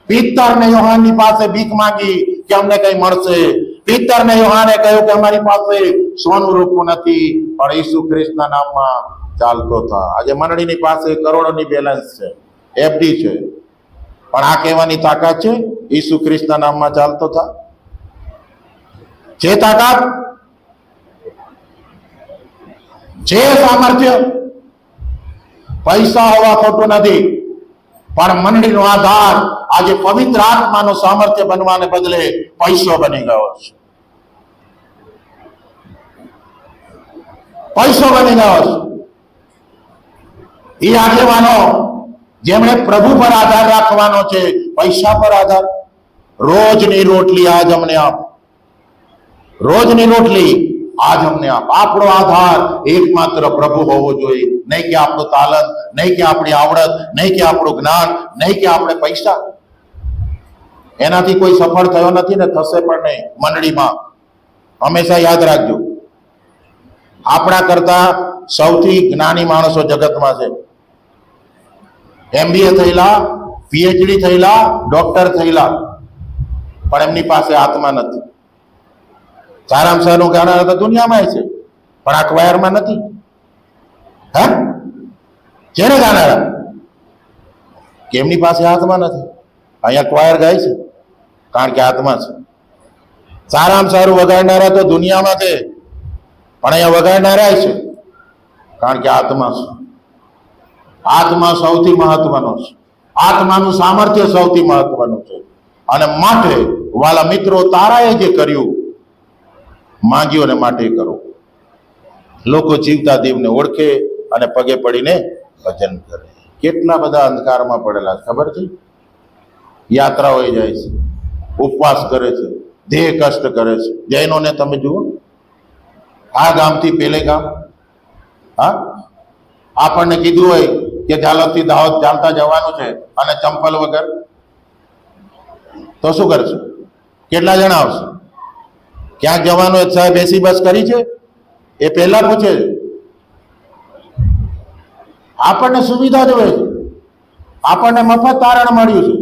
પિત્તર ને યોહાનની પાસે ભીખ માંગી કે અમને કઈ મળશે. પિત્તર ને યોહાને કહ્યું કે અમારી પાસે સોનું રૂપું નથી, પણ ઈસુ ખ્રિસ્તના નામમાં ચાલતો થા. આજે મંડળીની પાસે કરોડોની બેલેન્સ છે, એફડી છે, પણ આ કહેવાની તાકાત છે ઈસુ ખ્રિસ્તના નામમાં ચાલતો થા? છે તાકાત? છે સામર્થ્ય? પૈસા હોવા ખોટું નથી, પણ મંડળીનો આધાર આજે પવિત્ર આત્માનું સામર્થ્ય બનવાને બદલે પૈસો બની ગયો છે. પૈસો બની ગયો છે. એ આગેવાનો જેમણે પ્રભુ પર આધાર રાખવાનો છે, પૈસા પર આધાર. રોજની રોટલી આજ અમને આપ, રોજની રોટલી આજ અમને આપ. આપણો આધાર એકમાત્ર પ્રભુ હોવો જોઈએ. નહીં કે આપણું તાલંત, નહીં કે આપણી આવડત, નહીં કે આપણું જ્ઞાન, નહીં કે આપણે પૈસા. એનાથી કોઈ સફળ થયો નથી ને થશે પણ નહીં મંડળીમાં. હંમેશા યાદ રાખજો, આપણા કરતા સૌથી જ્ઞાની માણસો જગતમાં છે. MBA થયેલા, PhD થયેલા, ડોક્ટર થયેલા, પણ એમની પાસે આત્મા નથી. સારામાં સારું જ્ઞાન તો દુનિયામાં છે, પણ આ ક્વાયરમાં નથી. હે, જેને ગાનારા કે એમની પાસે આત્મા નથી. અહીંયા ક્વાયર ગાય છે કારણ કે આત્મા છે. સારામાં સારું વગાડનારા તો દુનિયામાં છે, પણ અહીંયા વગાડનારા છે. કારણ કે આત્મા છે. આત્મા સૌથી મહત્વનો છે. આત્માનું સામર્થ્ય સૌથી મહત્વનું છે. અને માટે વાલા મિત્રો, તારાએ જે કર્યું માંગ્યોને માટે કરો. લોકો જીવતા દેવને ઓળખે અને પગે પડીને ભજન કરે. કેટલા બધા અંધકારમાં પડેલા છે ખબર છે? યાત્રાઓએ જાય છે, ઉપવાસ કરે છે, દેહ કષ્ટ કરે છે. જૈનોને તમે જુઓ, આ ગામથી પેલે ગામ, હા, આપણને કીધું હોય કે ઝાલોદથી દાહોદ ચાલતા જવાનું છે અને ચંપલ વગર, તો શું કરશે? કેટલા જણા આવશે? ક્યાંક જવાનું હોય સાહેબ એસી બસ કરી છે? એ પહેલા પૂછે છે. આપણને સુવિધા જોઈએ છે, આપણને મફત તારણ મળ્યું છે,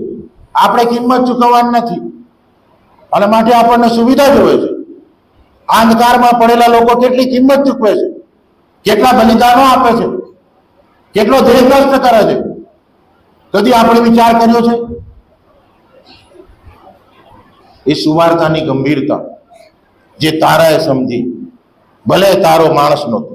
આપણે કિંમત ચૂકવવાની નથી, અને માટે આપણને સુવિધા જોઈએ છે. અંધકારમાં પડેલા લોકો કેટલી કિંમત ચૂકવે છે, કેટલા બલિદાનો આપે છે, કેટલો દેહ કષ્ટ કરે છે. કદી આપણે વિચાર કર્યો છે? એ સુવાર્તાની ગંભીરતા જે તારાએ સમજી. ભલે તારો માણસ નહોતો,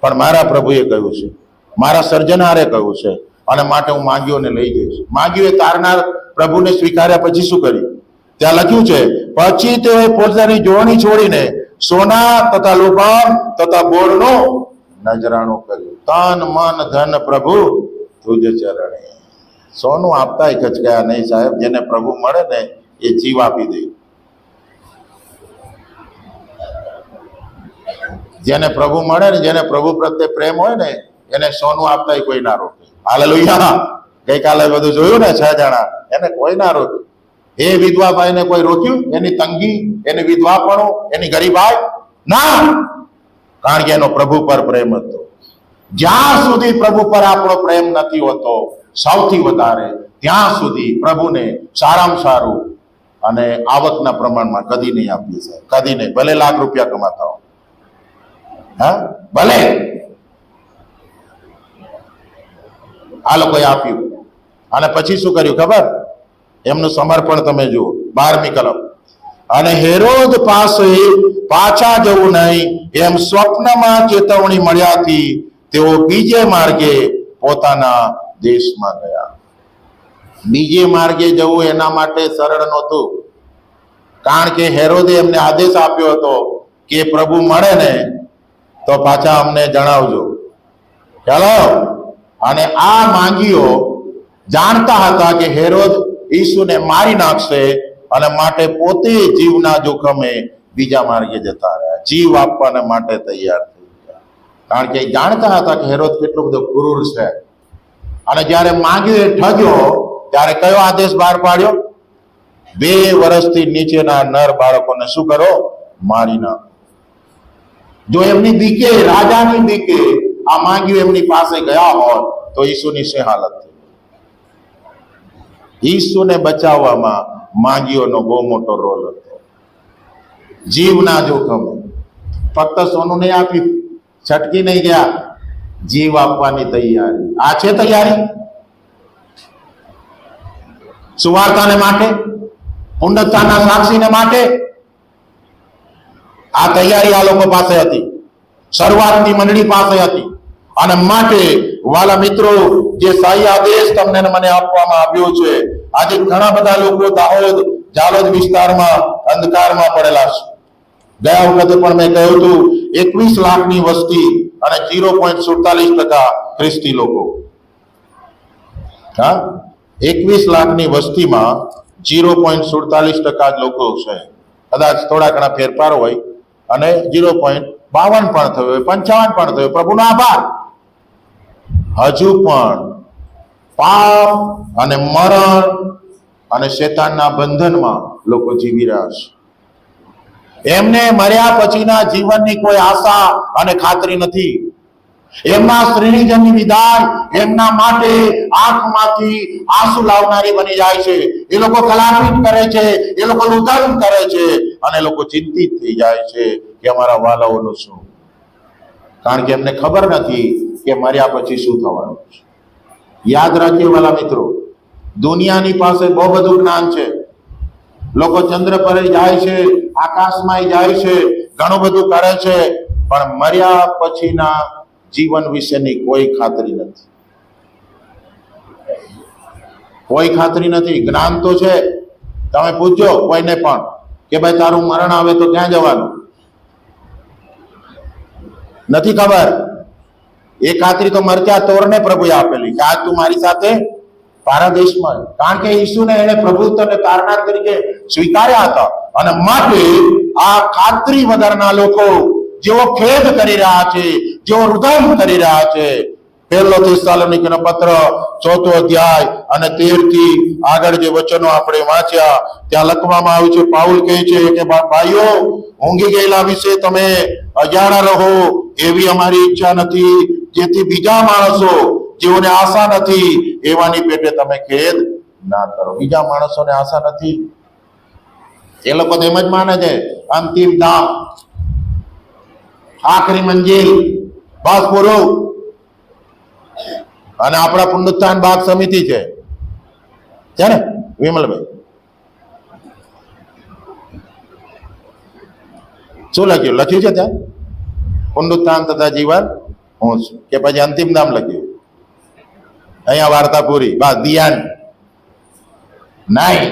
પણ મારા પ્રભુએ કહ્યું છે, મારા સર્જનારે કહ્યું છે, અને માટે હું માંગ્યોને લઈ જઈશ. માંગ્યો તારનાર પ્રભુને સ્વીકાર્યા પછી શું કર્યું? ત્યાં લખ્યું છે, પછી તેઓએ પોતાની જોડણી છોડીને સોના તથા લોભાન તથા બોરનો નજરાણો કર્યું. તન મન ધન પ્રભુ તુજ ચરણે. સોનું આપતા કચકાયા નહીં સાહેબ. જેને પ્રભુ મળે ને એ જીવ આપી દે. જેને પ્રભુ મળે ને, જેને પ્રભુ પ્રત્યે પ્રેમ હોય ને, એને સોનું આપતા કોઈ ના રોકે. હાલેલુયા. ગઈકાલે બધું જોયું ને, 6 જણા, એને કોઈ ના રોક્યું. એ વિધવા ભાઈને કોઈ રોક્યું? એની તંગી, એની વિધવાપણું, એની ગરીબાઈ? ના, કારણ કે એનો પ્રભુ પર પ્રેમ હતો. જ્યાં સુધી પ્રભુ પર આપણો પ્રેમ નથી હોતો, સૌથી વધારે, ત્યાં સુધી પ્રભુને સારામાં સારું અને આવકના પ્રમાણમાં કદી નહીં આપીએ સાહેબ, કદી નહીં. ભલે લાખ રૂપિયા કમાતા હો, હા, ભલે. આ લોકોએ આપ્યું. અને પછી શું કર્યું ખબર? એમનું સમર્પણ તમે જુઓ. 12મી કલમ. અને હેરોદ પાસે પાછા જવું નહીં એમ સ્વપ્નમાં ચેતવણી મળ્યાથી તેઓ બીજે માર્ગે પોતાના દેશમાં ગયા. બીજે માર્ગે જવું એના માટે સરળ નહોતું, કારણ કે હેરોદે એમને આદેશ આપ્યો હતો કે પ્રભુ મળે ને તો પાછા અમને જણાવજો. ચાલો. અને આ માંગીઓ જાણતા હતા કે હેરોદ ઈસુને મારી નાખશે, અને માટે પોતે જીવના જોખમે બીજા માર્ગે જતા રહ્યા. જીવ આપવાને માટે તૈયાર થઈ ગયા, કારણ કે જાણતા હતા કે હેરોદ કેટલો બધો ક્રૂર છે. અને જ્યારે માંગ્યો એ ઠગ્યો, ત્યારે કયો આદેશ બહાર પાડ્યો? 2 વર્ષથી નીચેના નર બાળકોને શું કરો? મારી નાખો. જો એમની બીકે, રાજાની બીકે આ માંગ્યું એમની પાસે ગયા હોત તો ઈસુની શું હાલત થઈ? ઈસુને બચાવવામાં માંગીઓનો બહુ મોટો રોલ હતો. જીવના જોખમે. ફક્ત સોનું નહીં આપ્યું, છટકી નહીં ગયા, જીવ આપવાની તૈયારી. આ છે તૈયારી સુવાર્તાને માટે, પુનરુત્થાનના સાક્ષીને માટે. આ તૈયારી આ લોકો પાસે હતી, શરૂઆતની મંડળી પાસે હતી. અને માટે વાલા મિત્રો, જે શાહી આદેશ તમને મને આપવામાં આવ્યો છે, આજે ઘણા બધા લોકો દાહોદ, ઝાલોદ વિસ્તારમાં અંધકારમાં પડેલા છે. ગયા વખતે પણ મેં કહ્યું હતું, 21 લાખની વસ્તી અને 0.47% ખ્રિસ્તી લોકો. હા, 21 લાખની વસ્તીમાં 0.47% જ લોકો છે. કદાચ થોડા ઘણા ફેરફાર હોય અને 0.52 પણ થયો હોય, 55 પણ થયો. પ્રભુનો આભાર. હજુ પણ પાપ અને મરણ અને શેતાનના બંધનમાં લોકો જીવી રહ્યા છે. એમને મર્યા પછીના જીવનની કોઈ આશા અને ખાતરી નથી. એમના શ્રેણીજનની વિદાય એમના માટે આંખમાંથી આંસુ લાવનારી બની જાય છે. એ લોકો કલાપીટ કરે છે, એ લોકો લુધારું કરે છે, અને એ લોકો ચિંતિત થઈ જાય છે કે અમારા વાલાઓનું શું. કારણ કે એમને ખબર નથી કે મર્યા પછી શું થવાનું છે. યાદ રાખીએ વાલા મિત્રો, દુનિયાની પાસે બહુ બધું જ્ઞાન છે, લોકો ચંદ્ર પર જાય છે, આકાશમાં જાય છે, ઘણું બધું કરે છે, પણ મર્યા પછીના જીવન વિશેની કોઈ ખાતરી નથી. કોઈ ખાતરી નથી. જ્ઞાન તો છે, તમે પૂછજો કોઈને પણ કે ભાઈ તારું મરણ આવે તો ક્યાં જવાનું, નથી ખબર. એ ખાતરી તો મરતા તોરને પ્રભુએ આપેલી કે આજ તું મારી સાથે પારાદેશમાં, કારણ કે ઈસુને એને પ્રભુત્વ અને તારનાર તરીકે સ્વીકાર્યા હતા. અને માટે આ ખાતરી વગરના લોકો જેઓ ખેદ કરી રહ્યા છે, જેઓ રુદન કરી રહ્યા છે, પહેલો થેસ્સાલોનિકનો પત્ર 4 અધ્યાય અને 13 થી આગળ જે વચનો આપણે વાંચ્યા ત્યાં લખવામાં આવ્યું છે. પાઉલ કહે છે કે ભાઈઓ, ઊંઘી ગયેલા વિશે તમે અજાણા રહો એવી અમારી ઈચ્છા નથી, જેથી બીજા માણસો જેઓને આશા નથી એવાની પેટે તમે ખેદ ના કરો. બીજા માણસોને આશા નથી, એ લોકો તો એમ જ માને છે અંતિમ ધામ, આખરી મંજિલ, બસ પૂરું. અને આપણા પુનરુત્થાન બાગ સમિતિ છે ને વિમલભાઈ, શું લખ્યું છે ત્યાં? પુનરુત્થાન તથા જીવન હું છું, કે પછી અંતિમ ધામ લખ્યું? અહીંયા વાર્તા પૂરી, બસ ધ્યાન નહીં.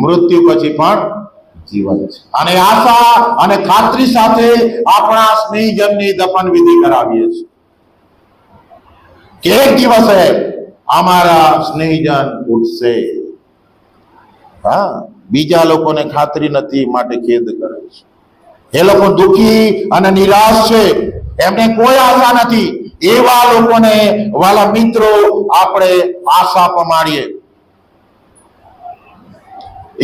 મૃત્યુ પછી પણ જીવન છે. અને આશા અને ખાતરી સાથે આપણા સ્નેહજનની દફન વિધિ કરાવીએ છીએ કે એક દિવસે અમારા સ્નેહજન ઉઠશે. હા, બીજા લોકોને ખાતરી નથી માટે ખેદ કરે છે. એ લોકો દુઃખી અને નિરાશ છે, એમને કોઈ આશા નથી. એવા લોકોને વાલા મિત્રો આપણે આશા પમાડીએ.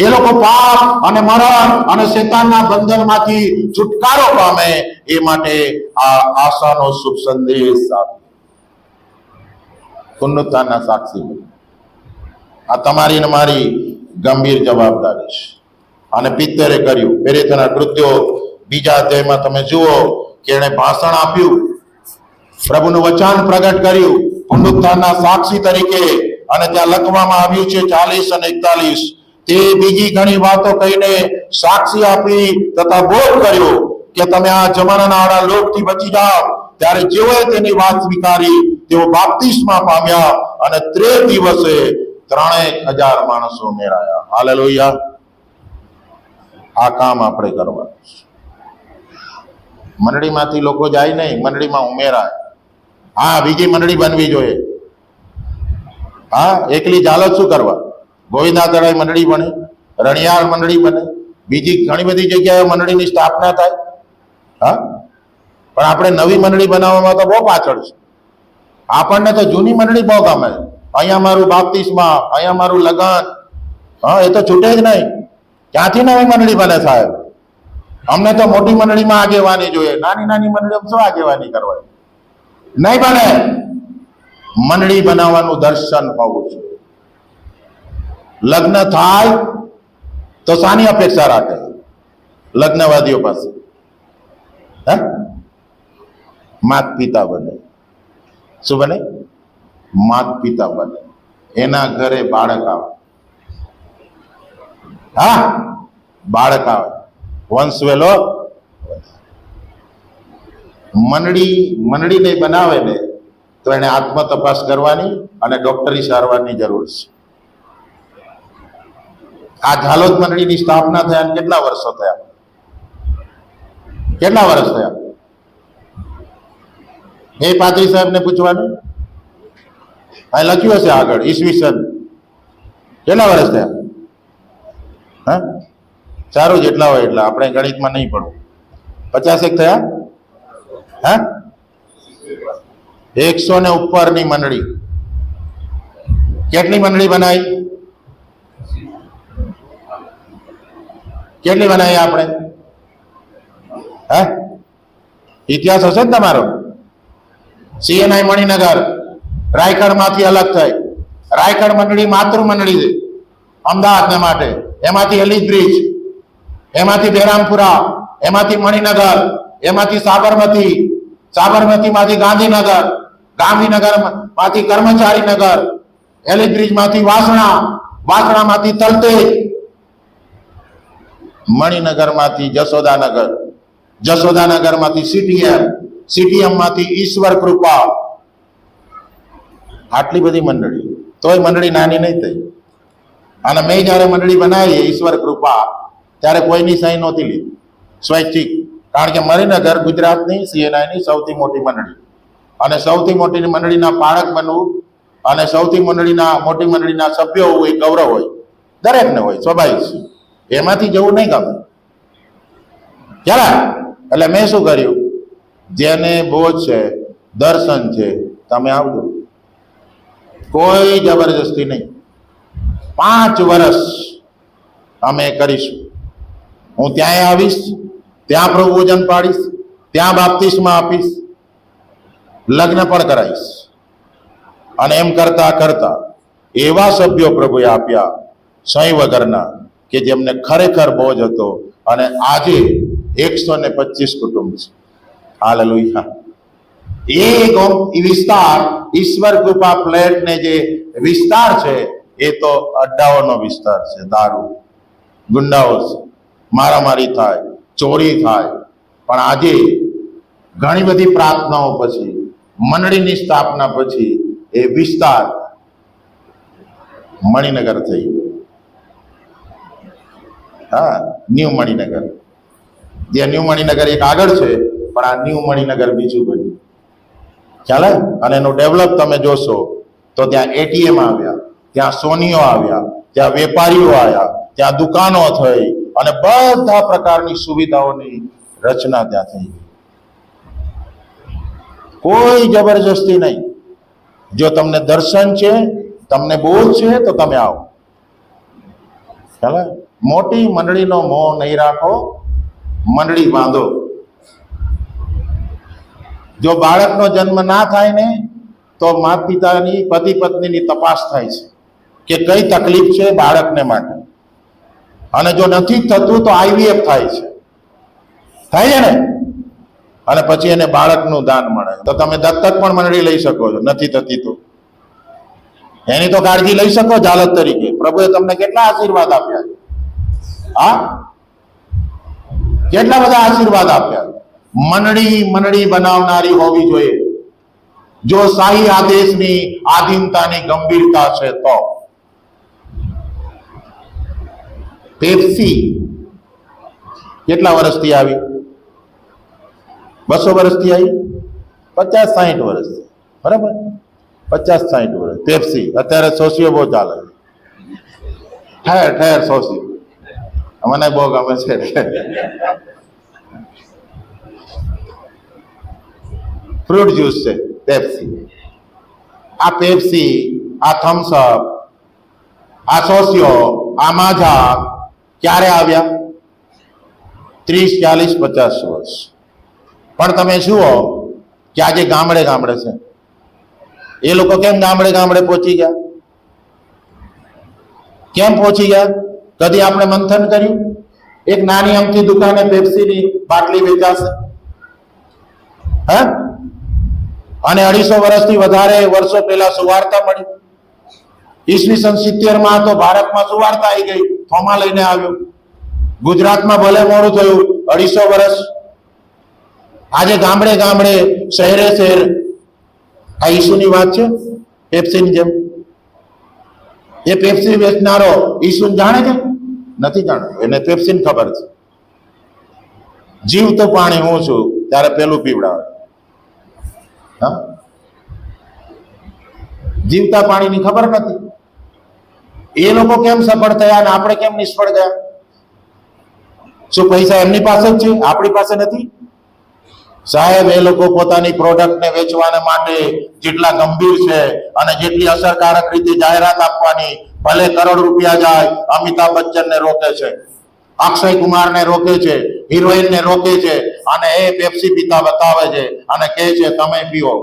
એ લોકો પાપ અને મરણ અને શેતાનના બંધનમાંથી છુટકારો પામે એ માટે આ આશાનો શુભ સંદેશ આપે. પુનરુત્થાનના સાક્ષી બનો. આ તમારી ને મારી ગંભીર જવાબદારી છે. અને પિત્તરે કર્યું. પેરેથના કૃત્યો 2 અધ્યાયમાં તમે જુઓ કે એણે ભાષણ આપ્યું, પ્રભુનું વચન પ્રગટ કર્યું પુનરુત્થાનના સાક્ષી તરીકે. અને ત્યાં લખવામાં આવ્યું છે 40 અને 41, તે બીજી ઘણી વાતો કહીને સાક્ષી આપી તથા બોધ કર્યો કે તમે આ જમાનાના આડા લોકથી બચી જાઓ. ત્યારે જેઓએ તેની વાત સ્વીકારી તેઓ બાપ્તિસ્મા પામ્યા અને 3 દિવસે 3000 માણસો મેળાયા. હાલેલુયા. આ કામ આપણે કરવાનું છે. મંડળીમાંથી લોકો જાય નહીં, મંડળીમાં ઉમેરાય. હા, બીજી મંડળી બનવી જોઈએ. હા, એકલી ચાલત શું કરવા? ગોવિંદા તળાઈ મંડળી બને, રણિયાર મંડળી બને, બીજી ઘણી બધી જગ્યાએ મંડળીની સ્થાપના થાય. હા, પણ આપણે નવી મંડળી બનાવવામાં તો બહુ પાછળ છે. આપણને તો જૂની મંડળી બહુ ગમે. અહીંયા મારું બાપ્તિસ્મા, અહીંયા મારું લગન. હા, એ તો છૂટે જ નહીં. ક્યાંથી નવી મંડળી બને સાહેબ? અમને તો મોટી મંડળીમાં આગેવાની જોઈએ, નાની નાની મંડળીમાં શું આગેવાની કરવાની? નહીં બને. મંડળી બનાવવાનું દર્શન હોવું છે. લગ્ન થાય તો શાની અપેક્ષા રાખે લગ્નવાદીઓ પાસે? હે, માત પિતા બને. શું બને? માત પિતા બને. એના ઘરે બાળક આવે. હા, બાળક આવે, વંશ વેલો. મંડળી નહીં બનાવે ને તો એને આત્મ તપાસ કરવાની અને ડોક્ટરી સારવારની જરૂર છે. આ ઝાલોદ મંડળીની સ્થાપના થયા કેટલા વર્ષો થયા? કેટલા વર્ષ થયા? એ પાદરી સાહેબને પૂછવાનું. આ લખ્યું હશે આગળ, ઈસવીસન કેટલા વર્ષ થયા? હા, સારું, જેટલા હોય એટલા. આપણે ગણિતમાં નહીં પડવું. 50 થયા? હા, 100 ને ઉપરની મંડળી. કેટલી મંડળી બનાવી? કેટલી બનાવી આપણે? હે, ઇતિહાસ હશે ને તમારો? CNI મણિનગર રાયગઢ માંથી અલગ થઈ. રાયગઢ મંડળી માતૃ મંડળી છે અમદાવાદને માટે. એમાંથી એલિજ બ્રિજ, એમાંથી બેરામપુરા, એમાંથી મણિનગર, એમાંથી સાબરમતી, સાબરમતીમાંથી ગાંધીનગર, ગાંધીનગર માંથી કર્મચારીનગર, એલિજ બ્રિજ માંથી વાસણા, વાસણામાંથી તલતેજ. મણિનગરમાંથી જશોદાનગર, જશોદાનગરમાંથી સીટીએમ, સીટીએમમાંથી ઈશ્વર કૃપા. આટલી બધી મંડળી, તોય મંડળી નાની નહીં થઈ. અને મેં જયારે મંડળી બનાવી ઈશ્વર કૃપા ત્યારે કોઈની સહી નહોતી લીધી, સ્વૈચ્છિક. કારણ કે મણિનગર ગુજરાતની સીએનઆઈની સૌથી મોટી મંડળી, અને સૌથી મોટી મંડળીના પાળક બનવું અને સૌથી મોટી મંડળીના સભ્યો હોવું એ ગૌરવ હોય, દરેકને હોય, સ્વાભાવિક છે. એમાંથી જવું નહીં ગમે. ચાલો, એટલે મેં શું કર્યું, જેને બોજ છે, દર્શન છે, તમે આવજો, કોઈ જબરજસ્તી નહીં. 5 વર્ષ અમે કરીશું. હું ત્યાં આવીશ, ત્યાં પ્રભુજન પાડીશ, ત્યાં બાપ્તિસ્મા આપીશ, લગ્ન પણ કરાવીશ. અને એમ કરતા કરતા એવા સભ્યો પ્રભુએ આપ્યા સહી વગરના કે જેમને ખરેખર બોજ હતો, અને આજે 125 કુટુંબ છે. હાલેલુયા. એ વિસ્તાર ઈશ્વર કૃપા ફ્લેટ ને જે વિસ્તાર છે એ તો અડ્ડાઓનો વિસ્તાર છે. દારૂ, ગુંડાઓ, મારામારી થાય, ચોરી થાય. પણ આજે ઘણી બધી પ્રાર્થનાઓ પછી, મંડળીની સ્થાપના પછી એ વિસ્તાર મણિનગર થઈ ગયું. હા, ન્યૂ મણિનગર. જે ન્યૂ મણિનગર એક આગળ છે, પણ આ ન્યૂ મણિનગર બીજું બન્યું. ખ્યાલ? અને એનું ડેવલપ તમે જોશો તો ત્યાં એટીએમ આવ્યા, ત્યાં સોનીઓ આવ્યા, ત્યાં વેપારીઓ આવ્યા, ત્યાં દુકાનો થઈ, અને બધા પ્રકારની સુવિધાઓની રચના ત્યાં થઈ. કોઈ જબરજસ્તી નહીં. જો તમને દર્શન છે, તમને બોધ છે, તો તમે આવો. ખ્યાલ? મોટી મંડળીનો મોહ નહીં રાખો, મંડળી બાંધો. જો બાળકનો જન્મ ના થાય ને તો માતા પિતાની, પતિ પત્નીની તપાસ થાય છે કે કઈ તકલીફ છે બાળકને માટે. અને જો નથી થતું તો આઈવીએફ થાય છે. થાય છે ને? અને પછી એને બાળકનું દાન મળે. તો તમે દત્તક પણ મંડળી લઈ શકો છો, નથી થતી તો એની તો કાળજી લઈ શકો જાલત તરીકે. પ્રભુએ તમને કેટલા આશીર્વાદ આપ્યા છે. હા, કેટલા બધા આશીર્વાદ આપ્યા. મંડળી બનાવનારી હોવી જોઈએ. જો શાહી આદેશની આધીનતાની ગંભીરતા છે તો. પેપ્સી કેટલા વર્ષથી આવી? 200 વર્ષથી આવી? 50-60 વર્ષથી, બરાબર? 50-60 વર્ષ પેપ્સી. અત્યારે સોસીઓ બહુ ચાલે, ઠેર ઠેર સોસી. મને બહુ ગમે છે. ફ્રૂટ જ્યુસ છે પેપ્સી. આ પેપ્સી, આ થમ્સઅપ, આ સોસિયો, આ માઝા ક્યારે આવ્યા? 30, 40, 50 વર્ષ. પણ તમે જુઓ કે આજે ગામડે ગામડે છે. એ લોકો કેમ ગામડે ગામડે પહોંચી ગયા? કેમ પહોંચી ગયા? કદી આપણે મંથન કર્યું? એક નાની અમથી દુકાને પેપ્સીની બાટલી વેચાશે, હે? અને 250 વર્ષથી વધારે વર્ષો પહેલા સુવાર્તા મળી. ઈસવીસન 70 તો ભારતમાં સુવાર્તા આવી ગઈ. થોમા લઈને આવ્યો. ગુજરાતમાં ભલે મોડું થયું, 250 વર્ષ. આજે ગામડે ગામડે, શહેરે શહેર. આ ઈસુની વાત છે? પેપ્સીની જેમ. એ પેપ્સી વેચનારો ઈસુ જાણે છે? નથી જાણતો. એને પેપ્સીની ખબર છે. જીવતું પાણી હું છું ત્યારે પેલું પીવડાવે. હા, જીવતા પાણીની ખબર નથી. એ લોકો કેમ સફળ થયા અને આપણે કેમ નિષ્ફળ ગયા? શું પૈસા એમની પાસે જ છે, આપણી પાસે નથી? સાહેબ, એ લોકો પોતાની પ્રોડક્ટને વેચવાને માટે જેટલા ગંભીર છે અને જેટલી અસરકારક રીતે જાહેરાત આપવાની, ભલે કરોડ રૂપિયા જાય, અમિતાભ બચ્ચનને રોકે છે, અક્ષય કુમારને રોકે છે, હિરોઈનને રોકે છે, અને એ પેપ્સી પીતા બતાવે છે અને કહે છે તમે પીઓ.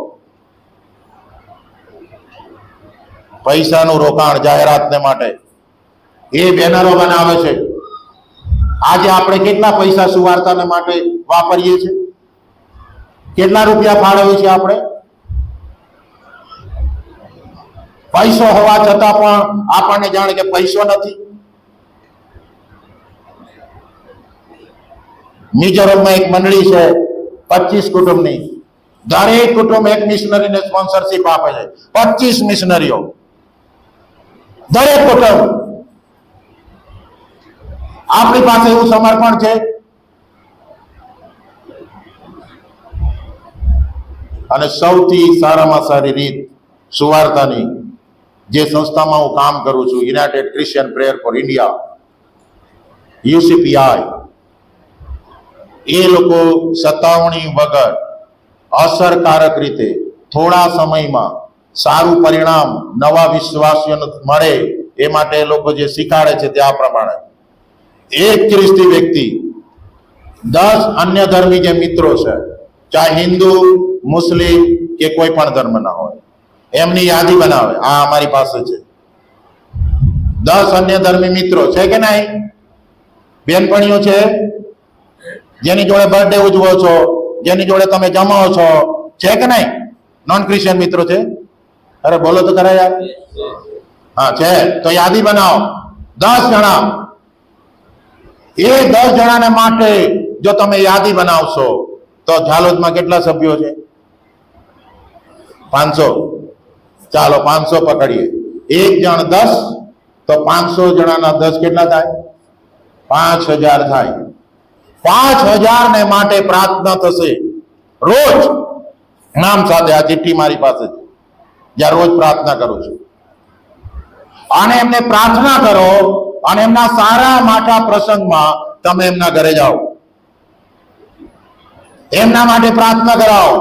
પૈસાનું રોકાણ જાહેરાતને માટે એ બેનરો બનાવે છે. આજે આપણે કેટલા પૈસા સુવાર્તાને માટે વાપરીએ છીએ? કેટલા રૂપિયા ફાળવીએ છીએ આપણે? પૈસો હોવા છતાં પણ આપણને જાણે કે પૈસો નથી. મિઝોરમમાં એક મંડળી છે 25 કુટુંબની, દરેક કુટુંબ એક મિશનરીને સ્પોન્સરશિપ આપે છે, 25 મિશનરીઓ દરેક કુટુંબ. આપણી પાસે એવું સમર્પણ છે? અને સૌથી સારામાં સારી રીત સુવાર્તાની, જે સંસ્થામાં હું કામ કરું છું, United Christian Prayer for India, UCPI, એ લોકો સતાવણી વગર અસરકારક રીતે થોડા સમયમાં સારું પરિણામ નવા વિશ્વાસીઓને મળે એ માટે એ લોકો જે શીખાડે છે તે આ પ્રમાણે: એક ખ્રિસ્તી વ્યક્તિ 10 અન્ય ધર્મી જે મિત્રો છે, ચાહે હિન્દુ, મુસ્લિમ કે કોઈ પણ ધર્મના હોય, એમની યાદી બનાવે. આ અમારી પાસે છે 10 અન્ય ધર્મી મિત્રો છે કે નહીં? બેનપણીઓ છે જેની જોડે બર્થડે ઉજવો છો, જેની જોડે તમે જમાવો છો, છે કે નહીં? નોન ક્રિશ્ચિયન મિત્રો છે? અરે બોલો તો ખરા યાર. હા છે, તો યાદી બનાવો 10 જણા. એ 10 જણાને માટે જો તમે યાદી બનાવશો તો ઝાલોદમાં કેટલા સભ્યો છે? 500. ચાલો 500 પકડીએ. એક જણ 10 તો 500 જણાના 10 કેટલા થાય? 5000 થાય. 5000 ને માટે પ્રાર્થના થશે રોજ, નામ સાથે. આ ચિઠ્ઠી મારી પાસે છે, જ્યાં રોજ પ્રાર્થના કરું છું. અને એમને પ્રાર્થના કરો અને એમના સારા માઠા પ્રસંગમાં તમે એમના ઘરે જાઓ, એમના માટે પ્રાર્થના કરાવો.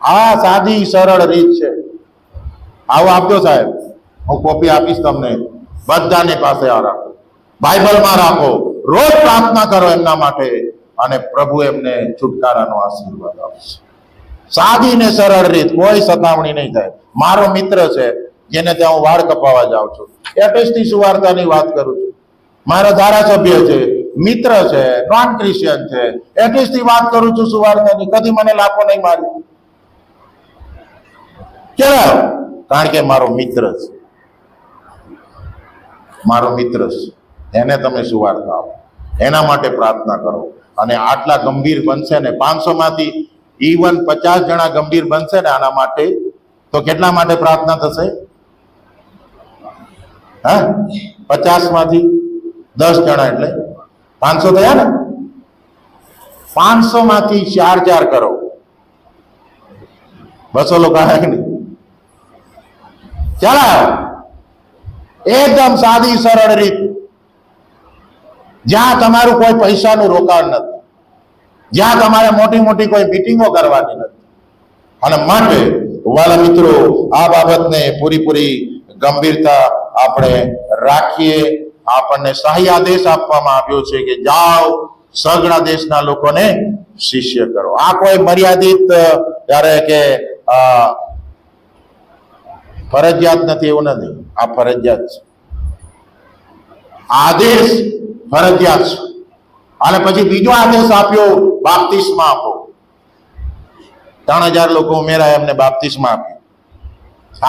આ સાદી સરળ રીત છે. આવો આપજો સાહેબ, હું કોપી આપીશ તમને. બધાની પાસે આ રાખો, બાઇબલમાં રાખો, રોજ પ્રાર્થના કરો એમના માટે અને પ્રભુ એમને છુટકારાનો આશીર્વાદ આપશે. સાદી ને સરળ રીત, કોઈ સતાવણી નહીં થાય. મારો મિત્ર છે જેને ત્યાં હું વાળ કપાવા જાઉં છું, એટેસ્ટથી સુવાર્તાની વાત કરું છું. મારા ધારાસભ્ય છે, મિત્ર છે, નોન ક્રિશ્ચિયન છે, એટેસ્ટથી વાત કરું છું સુવાર્તાની. કદી મને લાફો નહીં મારી. કેમ? કારણ કે મારો મિત્ર છે, મારો મિત્ર છે. એને તમે સુવાર્તા આપો, એના માટે પ્રાર્થના કરો. અને આટલા ગંભીર બનશે ને, 500 માંથી ઇવન 50 જણા ગંભીર બનશે ને આના માટે, તો કેટલા માટે પ્રાર્થના થશે? હા, 50 માંથી 10 જણા એટલે 500 થયા ને. 500 માંથી 4 કરો, 200 લોકો આવ્યા કે નહીં? ચાલો, એકદમ સાદી સરળ રીત, જ્યાં તમારું કોઈ પૈસાનું રોકાણ નથી, જ્યાં તમારે મોટી મોટી કોઈ મીટિંગો કરવાની નથી. અને માટે વાલા મિત્રો, આ બાબતને પૂરી ગંભીરતા આપણે રાખીએ. આપણને શાહી આદેશ આપવામાં આવ્યો છે કે જાઓ, સગળા દેશના લોકોને શિષ્ય કરો. આ કોઈ મર્યાદિત ત્યારે કે ફરજિયાત નથી, એવું નથી. આ ફરજિયાત છે, આદેશ ફરજિયાત છે. અને પછી બીજો આદેશ આપ્યો, બાપ્તિસ્મા આપો. 3000 લોકો ઉમેરાય, એમને બાપ્તિસ્મા આપ્યો.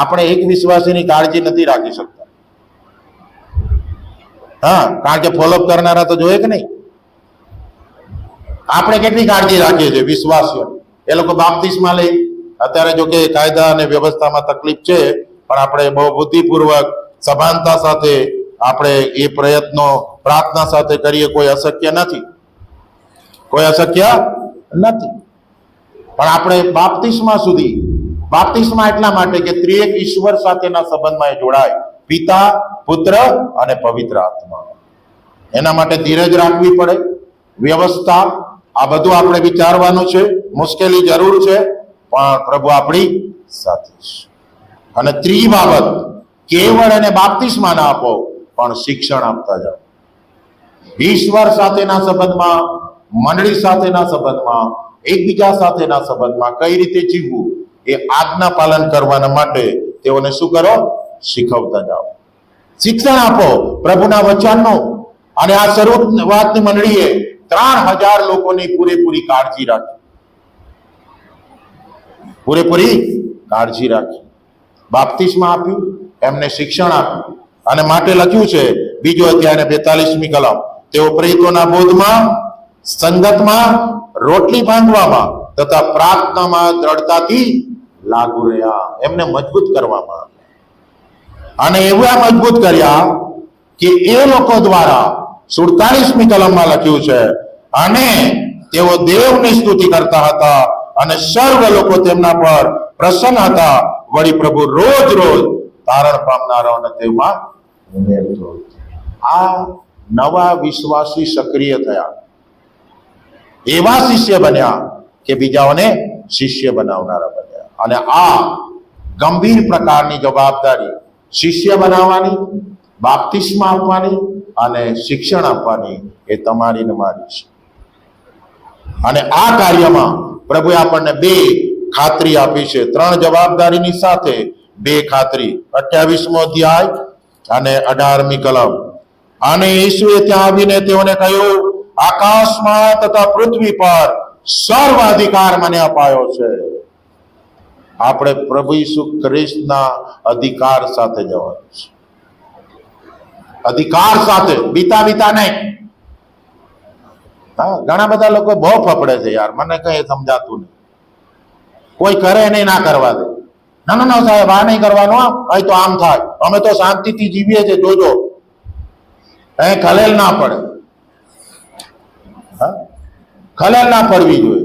આપણે એક વિશ્વાસીની કાળજી નથી રાખી શકતા. હા, કારણ કે ફોલોઅપ કરનારા તો જોઈએ કે નહીં. આપણે કેટલી કાળજી રાખીએ છીએ વિશ્વાસીઓ? એ લોકો બાપ્તિસ્મા લઈ, અત્યારે જો કે કાયદા અને વ્યવસ્થામાં તકલીફ છે, પણ આપણે બહુ બુદ્ધિપૂર્વક સભાનતા સાથે આપણે એ પ્રયત્નો પ્રાર્થના સાથે કરીએ. કોઈ અશક્ય નથી, કોઈ અશક્ય નથી. પણ આપણે બાપ્તિસ્મા સુધી, બાપ્તિસ્મા એટલા માટે કે ત્રિએક ઈશ્વર સાથેના સંબંધમાં એ જોડાય, પિતા, પુત્ર અને પવિત્ર આત્મા. એના માટે ધીરજ રાખવી પડે, વ્યવસ્થા, આ બધું આપણે વિચારવાનું છે. મુશ્કેલી જરૂર છે, પણ પ્રભુ આપણી સાથે છે. અને ત્રીજી બાબત, કેવળ એને બાપ્તિસ્મા ના આપો, પણ શિક્ષણ આપતા જાઓ. ઈશ્વર સાથેના સંબંધમાં, મંડળી સાથેના સંબંધમાં, એકબીજા સાથેના સંબંધમાં કઈ રીતે જીવવું, એ આજ્ઞા પાલન કરવાના માટે તેઓને શું કરો? શીખવતા જાઓ, શિક્ષણ આપો પ્રભુના વચનનું. અને આ શરૂઆતની મંડળીએ 3000 લોકોની પૂરેપૂરી કાળજી રાખી, પૂરેપૂરી કાળજી રાખી. બાપ્તિસ્મા આપ્યું, એમને શિક્ષણ આપ્યું. અને માટે લખ્યું છે, બીજો અધ્યાય 42મી કલમ, તેઓ પ્રેરિતોના બોધમાં સંગતમાં, રોટલી બાંધવામાં તથા પ્રાર્થનામાં દ્રઢતાથી લાગુ રહ્યા. એમને મજબૂત કરવામાં અને એવા મજબૂત કર્યા કે એ લોકો દ્વારા 47મી કલમમાં લખ્યું છે, અને તેઓ દેવની સ્તુતિ કરતા હતા અને સર્વ લોકો તેમના પર પ્રસન્ન હતા. વળી પ્રભુ રોજ રોજ તારણ પામનારાઓને તેમાં ઉમેરતો. આ નવા વિશ્વાસી સક્રિય થયા, એવા શિષ્ય બન્યા કે બીજાઓને શિષ્ય બનાવનારા બન્યા. અને આ ગંભીર પ્રકારની જવાબદારી શિષ્ય બનાવવાની, બાપ્તિસ્મા આપવાની અને શિક્ષણ આપવાની એ તમારી ને મારી છે. અને આ કાર્યમાં પ્રભુએ આપણને 2 ખાતરી આપી છે. 3 જવાબદારીની સાથે 2 ખાતરી. 28મો અધ્યાય અને 18મી કલમ. અને ઈસુએ ત્યાં આવીને તેઓને કહ્યું, આકાશમાં તથા પૃથ્વી પર સર્વ અધિકાર મને અપાયો છે. આપણે પ્રભુ ઈસુ ખ્રિસ્તના અધિકાર સાથે જવાનું છે. અધિકાર સાથે, બીતા નહીં. હા, ઘણા બધા લોકો બહુ ફફડે છે યાર, મને કઈ સમજાતું નહીં. કોઈ કરે નહીં, ના કરવા દે. ના સાહેબ, આ નહીં કરવાનું, અહીં તો આમ થાય, અમે તો શાંતિથી જીવીએ છીએ, જોજો અહીં ખલેલ ના પડે. હા, ખલેલ ના પડવી જોઈએ.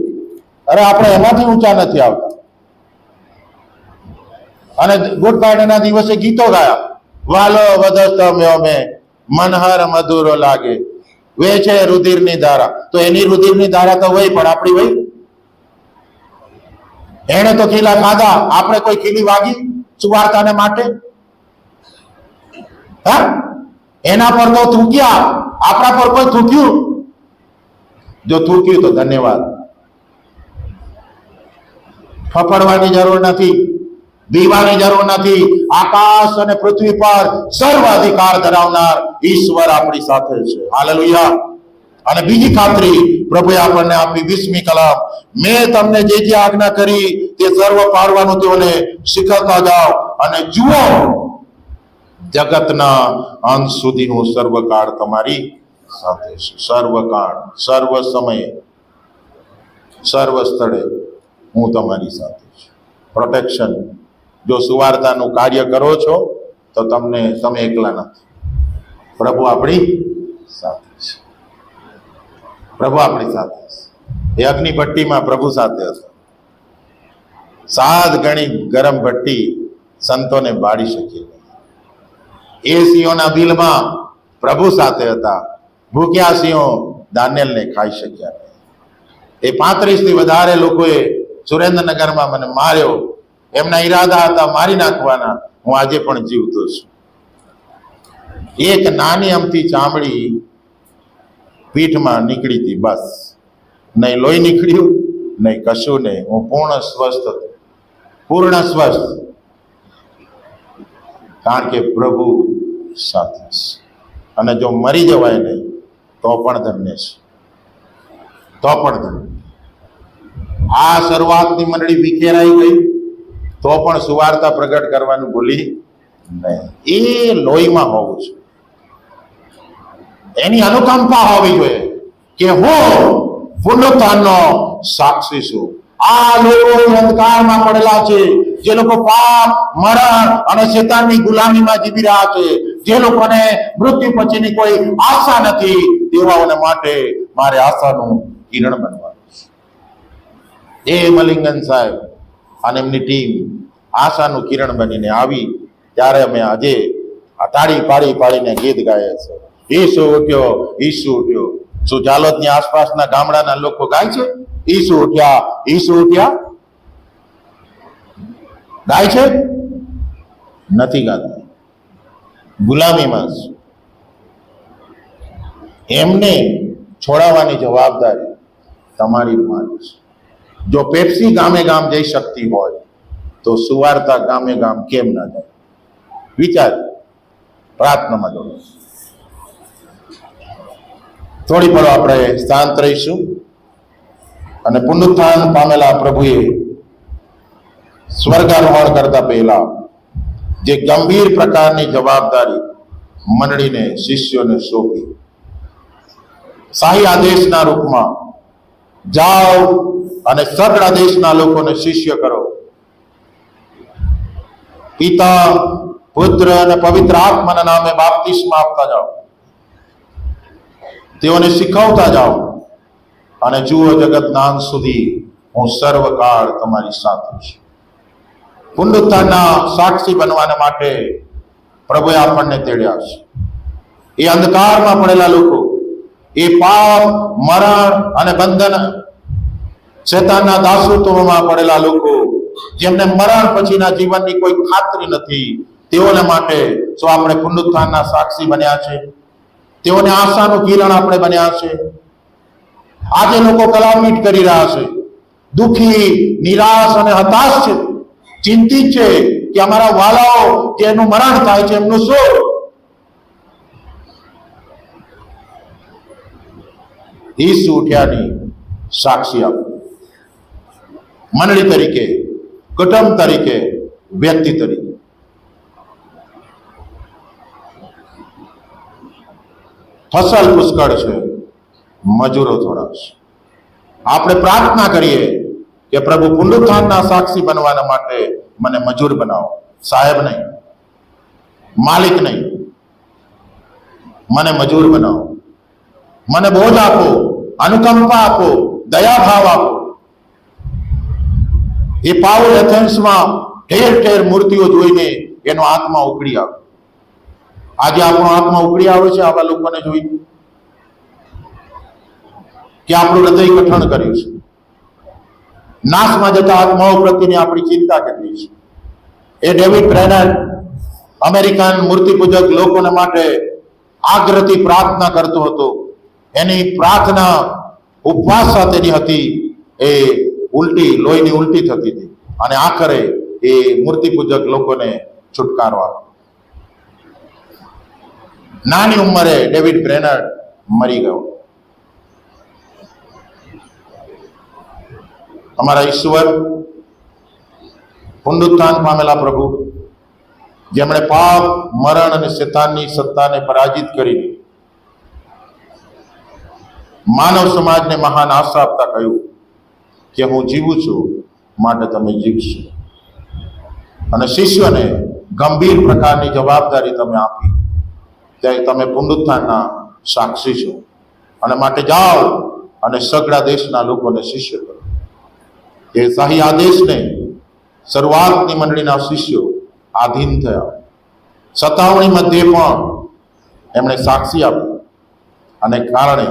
અરે આપણે એમાંથી ઊંચા નથી આવતા. અને ગુડ ફ્રાઈડેના દિવસે ગીતો ગાયા, વાલો વધસ્તમ્યો મેં મનહર મધુરો લાગે, વેચે રુધિરની ધારા. તો એની રુધિરની ધારા તો વહી, પણ આપણી વહી. એને તો ખીલા ખાધા, આપણે કોઈ ખીલી વાગી સુવાર્તાને માટે? હા, એના પર તો થૂક્યા, આપણા પર કોઈ થૂક્યું? જો થૂક્યું તો ધન્યવાદ. ફફડવાની જરૂર નથી, બીવાની જરૂર નથી. આકાશ અને પૃથ્વી પર સર્વ અધિકાર ધરાવનાર ઈશ્વર આપણી સાથે છે. હાલેલુયા. અને બીજી ખાતરી પ્રભુએ આપણને આપી 20મી કલમ, મેં તમને જે આજ્ઞા કરી તે સર્વ પાડવાનું તેઓને શીખવતા જાઓ, અને જુઓ જગતના અંત સુધી હું સર્વકાળ તમારી સાથે છું. સર્વકાળ, સર્વ સમયે, સર્વ સ્થળે હું તમારી સાથે છું. પ્રોટેક્શન. જો સુવાર્તાનું કાર્ય કરો છો તો તમે એકલા નથી. પ્રભુ આપણી સાથે છે. પ્રભુ આપણી સાથે છે. એ અગ્નિ ભઠ્ઠીમાં પ્રભુ સાથે હતો. 7 ગણી ગરમ ભઠ્ઠી સંતોને બાળી શકી. એ સિંહોના બિલમાં પ્રભુ સાથે હતા. ભૂખ્યા સિંહો દાનિયેલને ખાઈ શક્યા. એ 35 થી વધારે લોકોએ સુરેન્દ્રનગરમાં મને માર્યો. એમના ઈરાદા હતા મારી નાખવાના. હું આજે પણ જીવતો છું. એક નાની અમથી ચામડી પીઠમાં નીકળી હતી, બસ. નહીં લોહી નીકળ્યું, નહીં કશું નહીં. હું પૂર્ણ સ્વસ્થ હતો, પૂર્ણ સ્વસ્થ. કારણ કે પ્રભુ સાથે છે. અને જો મરી જવાય નહીં તો પણ ધન્ય છે, તો પણ ધન્ય. આ શરૂઆતની મંડળી વિખેરાઈ ગઈ તો પણ સુવાર્તા પ્રગટ કરવાનું ભૂલી નહીં. એ લોહીમાં હોવું છે, એની અનુકંપા હોવી જોઈએ કે હું પુનરુત્થાનનો સાક્ષી છું. આ લોકો અંધકારમાં પડેલા છે, જે લોકો પાપ, મરણ અને શેતાનની ગુલામીમાં જીવી રહ્યા છે, જે લોકોને મૃત્યુ પછીની કોઈ આશા નથી, તેવાઓને માટે મારે આશાનું કિરણ બનવાનું છે. એ મલિંગન સાહેબ અને એમની ટીમ આશાનું કિરણ બનીને આવી ત્યારે અમે આજે આ તાળી પાડીને ગીત ગાયા છે. ઈસુ ઉઠ્યો, ઈસુ ઉઠ્યો. શું જાલોદની આસપાસના ગામડાના લોકો ગાય છે ઈસુ ઉઠ્યા, ઈસુ ઉઠ્યા? ગાય છે? નથી ગાતા. ગુલામીમાં એમને છોડાવવાની જવાબદારી તમારી મારી છે. જો પેપ્સી ગામે ગામ જઈ શકતી હોય તો સુવાર્તા ગામે ગામ કેમ ના જાય? વિચાર. પ્રાર્થનામાં જોડો. થોડી પળો આપણે શાંત રહીશું અને પુનરુત્થાન પામેલા પ્રભુએ સ્વર્ગારોહણ કરતા પહેલા જે ગંભીર પ્રકારની જવાબદારી મંડળીને, શિષ્યોને સોંપી શાહી આદેશના રૂપમાં જાઓ અને સગળા દેશના લોકોને શિષ્ય કરો. પિતા, પુત્ર અને પવિત્ર આત્માના નામે બાપ્તિસ્મા આપતા જાઓ, તેઓને શીખવતા જાઓ અને જુઓ જગતના અંત સુધી હું સર્વકાળ તમારી સાથે છું. પુનરુત્થાનના સાક્ષી બનવાના માટે પ્રભુએ આપણને તેડ્યા છે. એ અંધકારમાં પડેલા લોકો, એ પાપ, મરણ અને બંધન, શેતાનના દાસત્વમાં પડેલા લોકો, જેમને મરણ પછીના જીવનની કોઈ ખાતરી નથી, તેઓને માટે શું આપણે પુનરુત્થાનના સાક્ષી બન્યા છે? તેઓને આશાનું કિરણ આપણે બન્યા છે. આજે લોકો કલામીટ કરી રહ્યા છે, દુઃખી, નિરાશ અને હતાશ છે, ચિંતિત છે કે અમારા વાલાઓ જેનું મરણ થાય છે એમનું શું? ઈસુ ઉઠ્યાની સાક્ષી આપો, મંડળી તરીકે, કુટુંબ તરીકે, વ્યક્તિ તરીકે. ફસલ પુષ્કળ છે, મજૂરો થોડા છે. આપણે પ્રાર્થના કરીએ કે પ્રભુ પુનરુત્થાનના સાક્ષી બનવાના માટે મને મજૂર બનાવો. સાહેબ નહીં, માલિક નહીં, મને મજૂર બનાવો. મને બોજ આપો, અનુકંપા આપો, દયાભાવ આપો. એ પાઉલ એથેન્સમાં ઠેર ઠેર મૂર્તિઓ જોઈને એનો આત્મા ઉકળી આવે. આજે આપણો આત્મા ઉકળી આવે છે આવા લોકોને જોઈને, કે આપણું હૃદય કઠણ કર્યું છે. નાશમાં જતા આત્માઓ પ્રત્યેની આપણી ચિંતા કેટલી છે. એ ડેવિડ બ્રેનર અમેરિકન મૂર્તિ પૂજક લોકોને માટે આગ્રહથી પ્રાર્થના કરતો હતો. એની પ્રાર્થના ઉપવાસ સાથેની હતી. એ લોહીની ઉલટી થતી હતી અને આખરે એ મૂર્તિ પૂજક લોકોને છુટકારો આપ્યો. નાની ઉંમરે ડેવિડ બ્રેનર મરી ગયો. અમારા ઈશ્વર, પુનરુત્થાન પામેલા પ્રભુ, જેમણે પાપ, મરણ અને શેતાનની સત્તાને પરાજિત કરીને માનવ સમાજને મહાન આશા આપતા કહ્યું કે હું જીવું છું માટે તમે જીવશો. અને શિષ્યોને ગંભીર પ્રકારની જવાબદારી તમે આપી, ત્યારે તમે પુનરુત્થાનના સાક્ષી છો અને માટે જાઓ અને સગળા દેશના લોકોને શિષ્ય કરો. એ શાહી આદેશને શરૂઆતની મંડળીના શિષ્યો આધીન થયા. સતાવણી મધ્યે પણ એમણે સાક્ષી આપી અને કારણે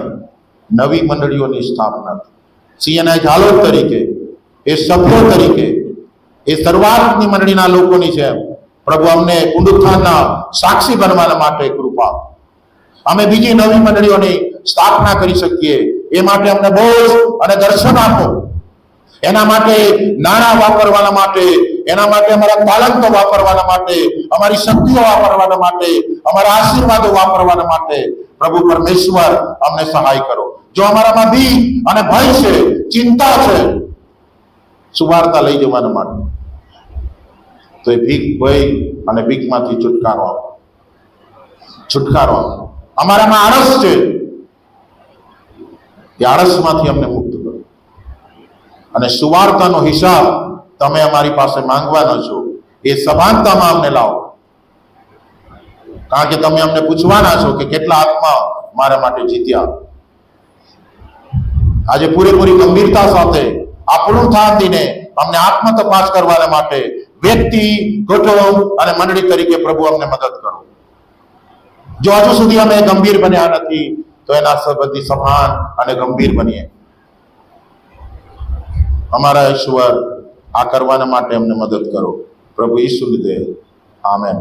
નવી મંડળીઓની સ્થાપના થઈ. સિંહના ઝાલોદ તરીકે, એ સભ્યો તરીકે, એ શરૂઆતની મંડળીના લોકોની જેમ પ્રભુ અમને પુનરુત્થાનના સાક્ષી બનવાના માટે કૃપા. અમે બીજી નવી મંડળીઓની સ્થાપના કરી શકીએ એ માટે અમને બોધ અને દર્શન આપો. એના માટે નાણાં વાપરવાના માટે, એના માટે અમારા તાલંતો વાપરવાના માટે, અમારી શક્તિઓ વાપરવાના માટે, અમારા આશીર્વાદો વાપરવાના માટે પ્રભુ પરમેશ્વર અમને સહાય કરો. જો અમારામાં બીક અને ભય છે, ચિંતા છે સુવાર્તા લઈ જવાના માટે, તો એ ભીખ, ભય અને બીકમાંથી છુટકારો આપો, છુટકારો આપો. અમારામાં આળસ છે, એ આળસમાંથી અમને મુક્ત કરો અને સુવાર્તાનો હિસાબ તમે અમારી પાસે માંગવાના છો એ સભાનતામાં અમને લાવો. કારણ કે તમે અમને પૂછવાના છો કે કેટલા આત્મા મારા માટે જીત્યા. આજે પૂરેપૂરી ગંભીરતા સાથે આપણું થાતીને અમને આત્મ તપાસ કરવાના માટે વ્યક્તિ, કુટુંબ અને મંડળી તરીકે પ્રભુ અમને મદદ કરો. જો હજુ સુધી અમે ગંભીર બન્યા નથી તો એના સંબંધી સભાન અને ગંભીર બનીએ. અમારા ઈશ્વર આ કરવાના માટે અમને મદદ કરો. પ્રભુ ઈસુ લીધે, આમેન.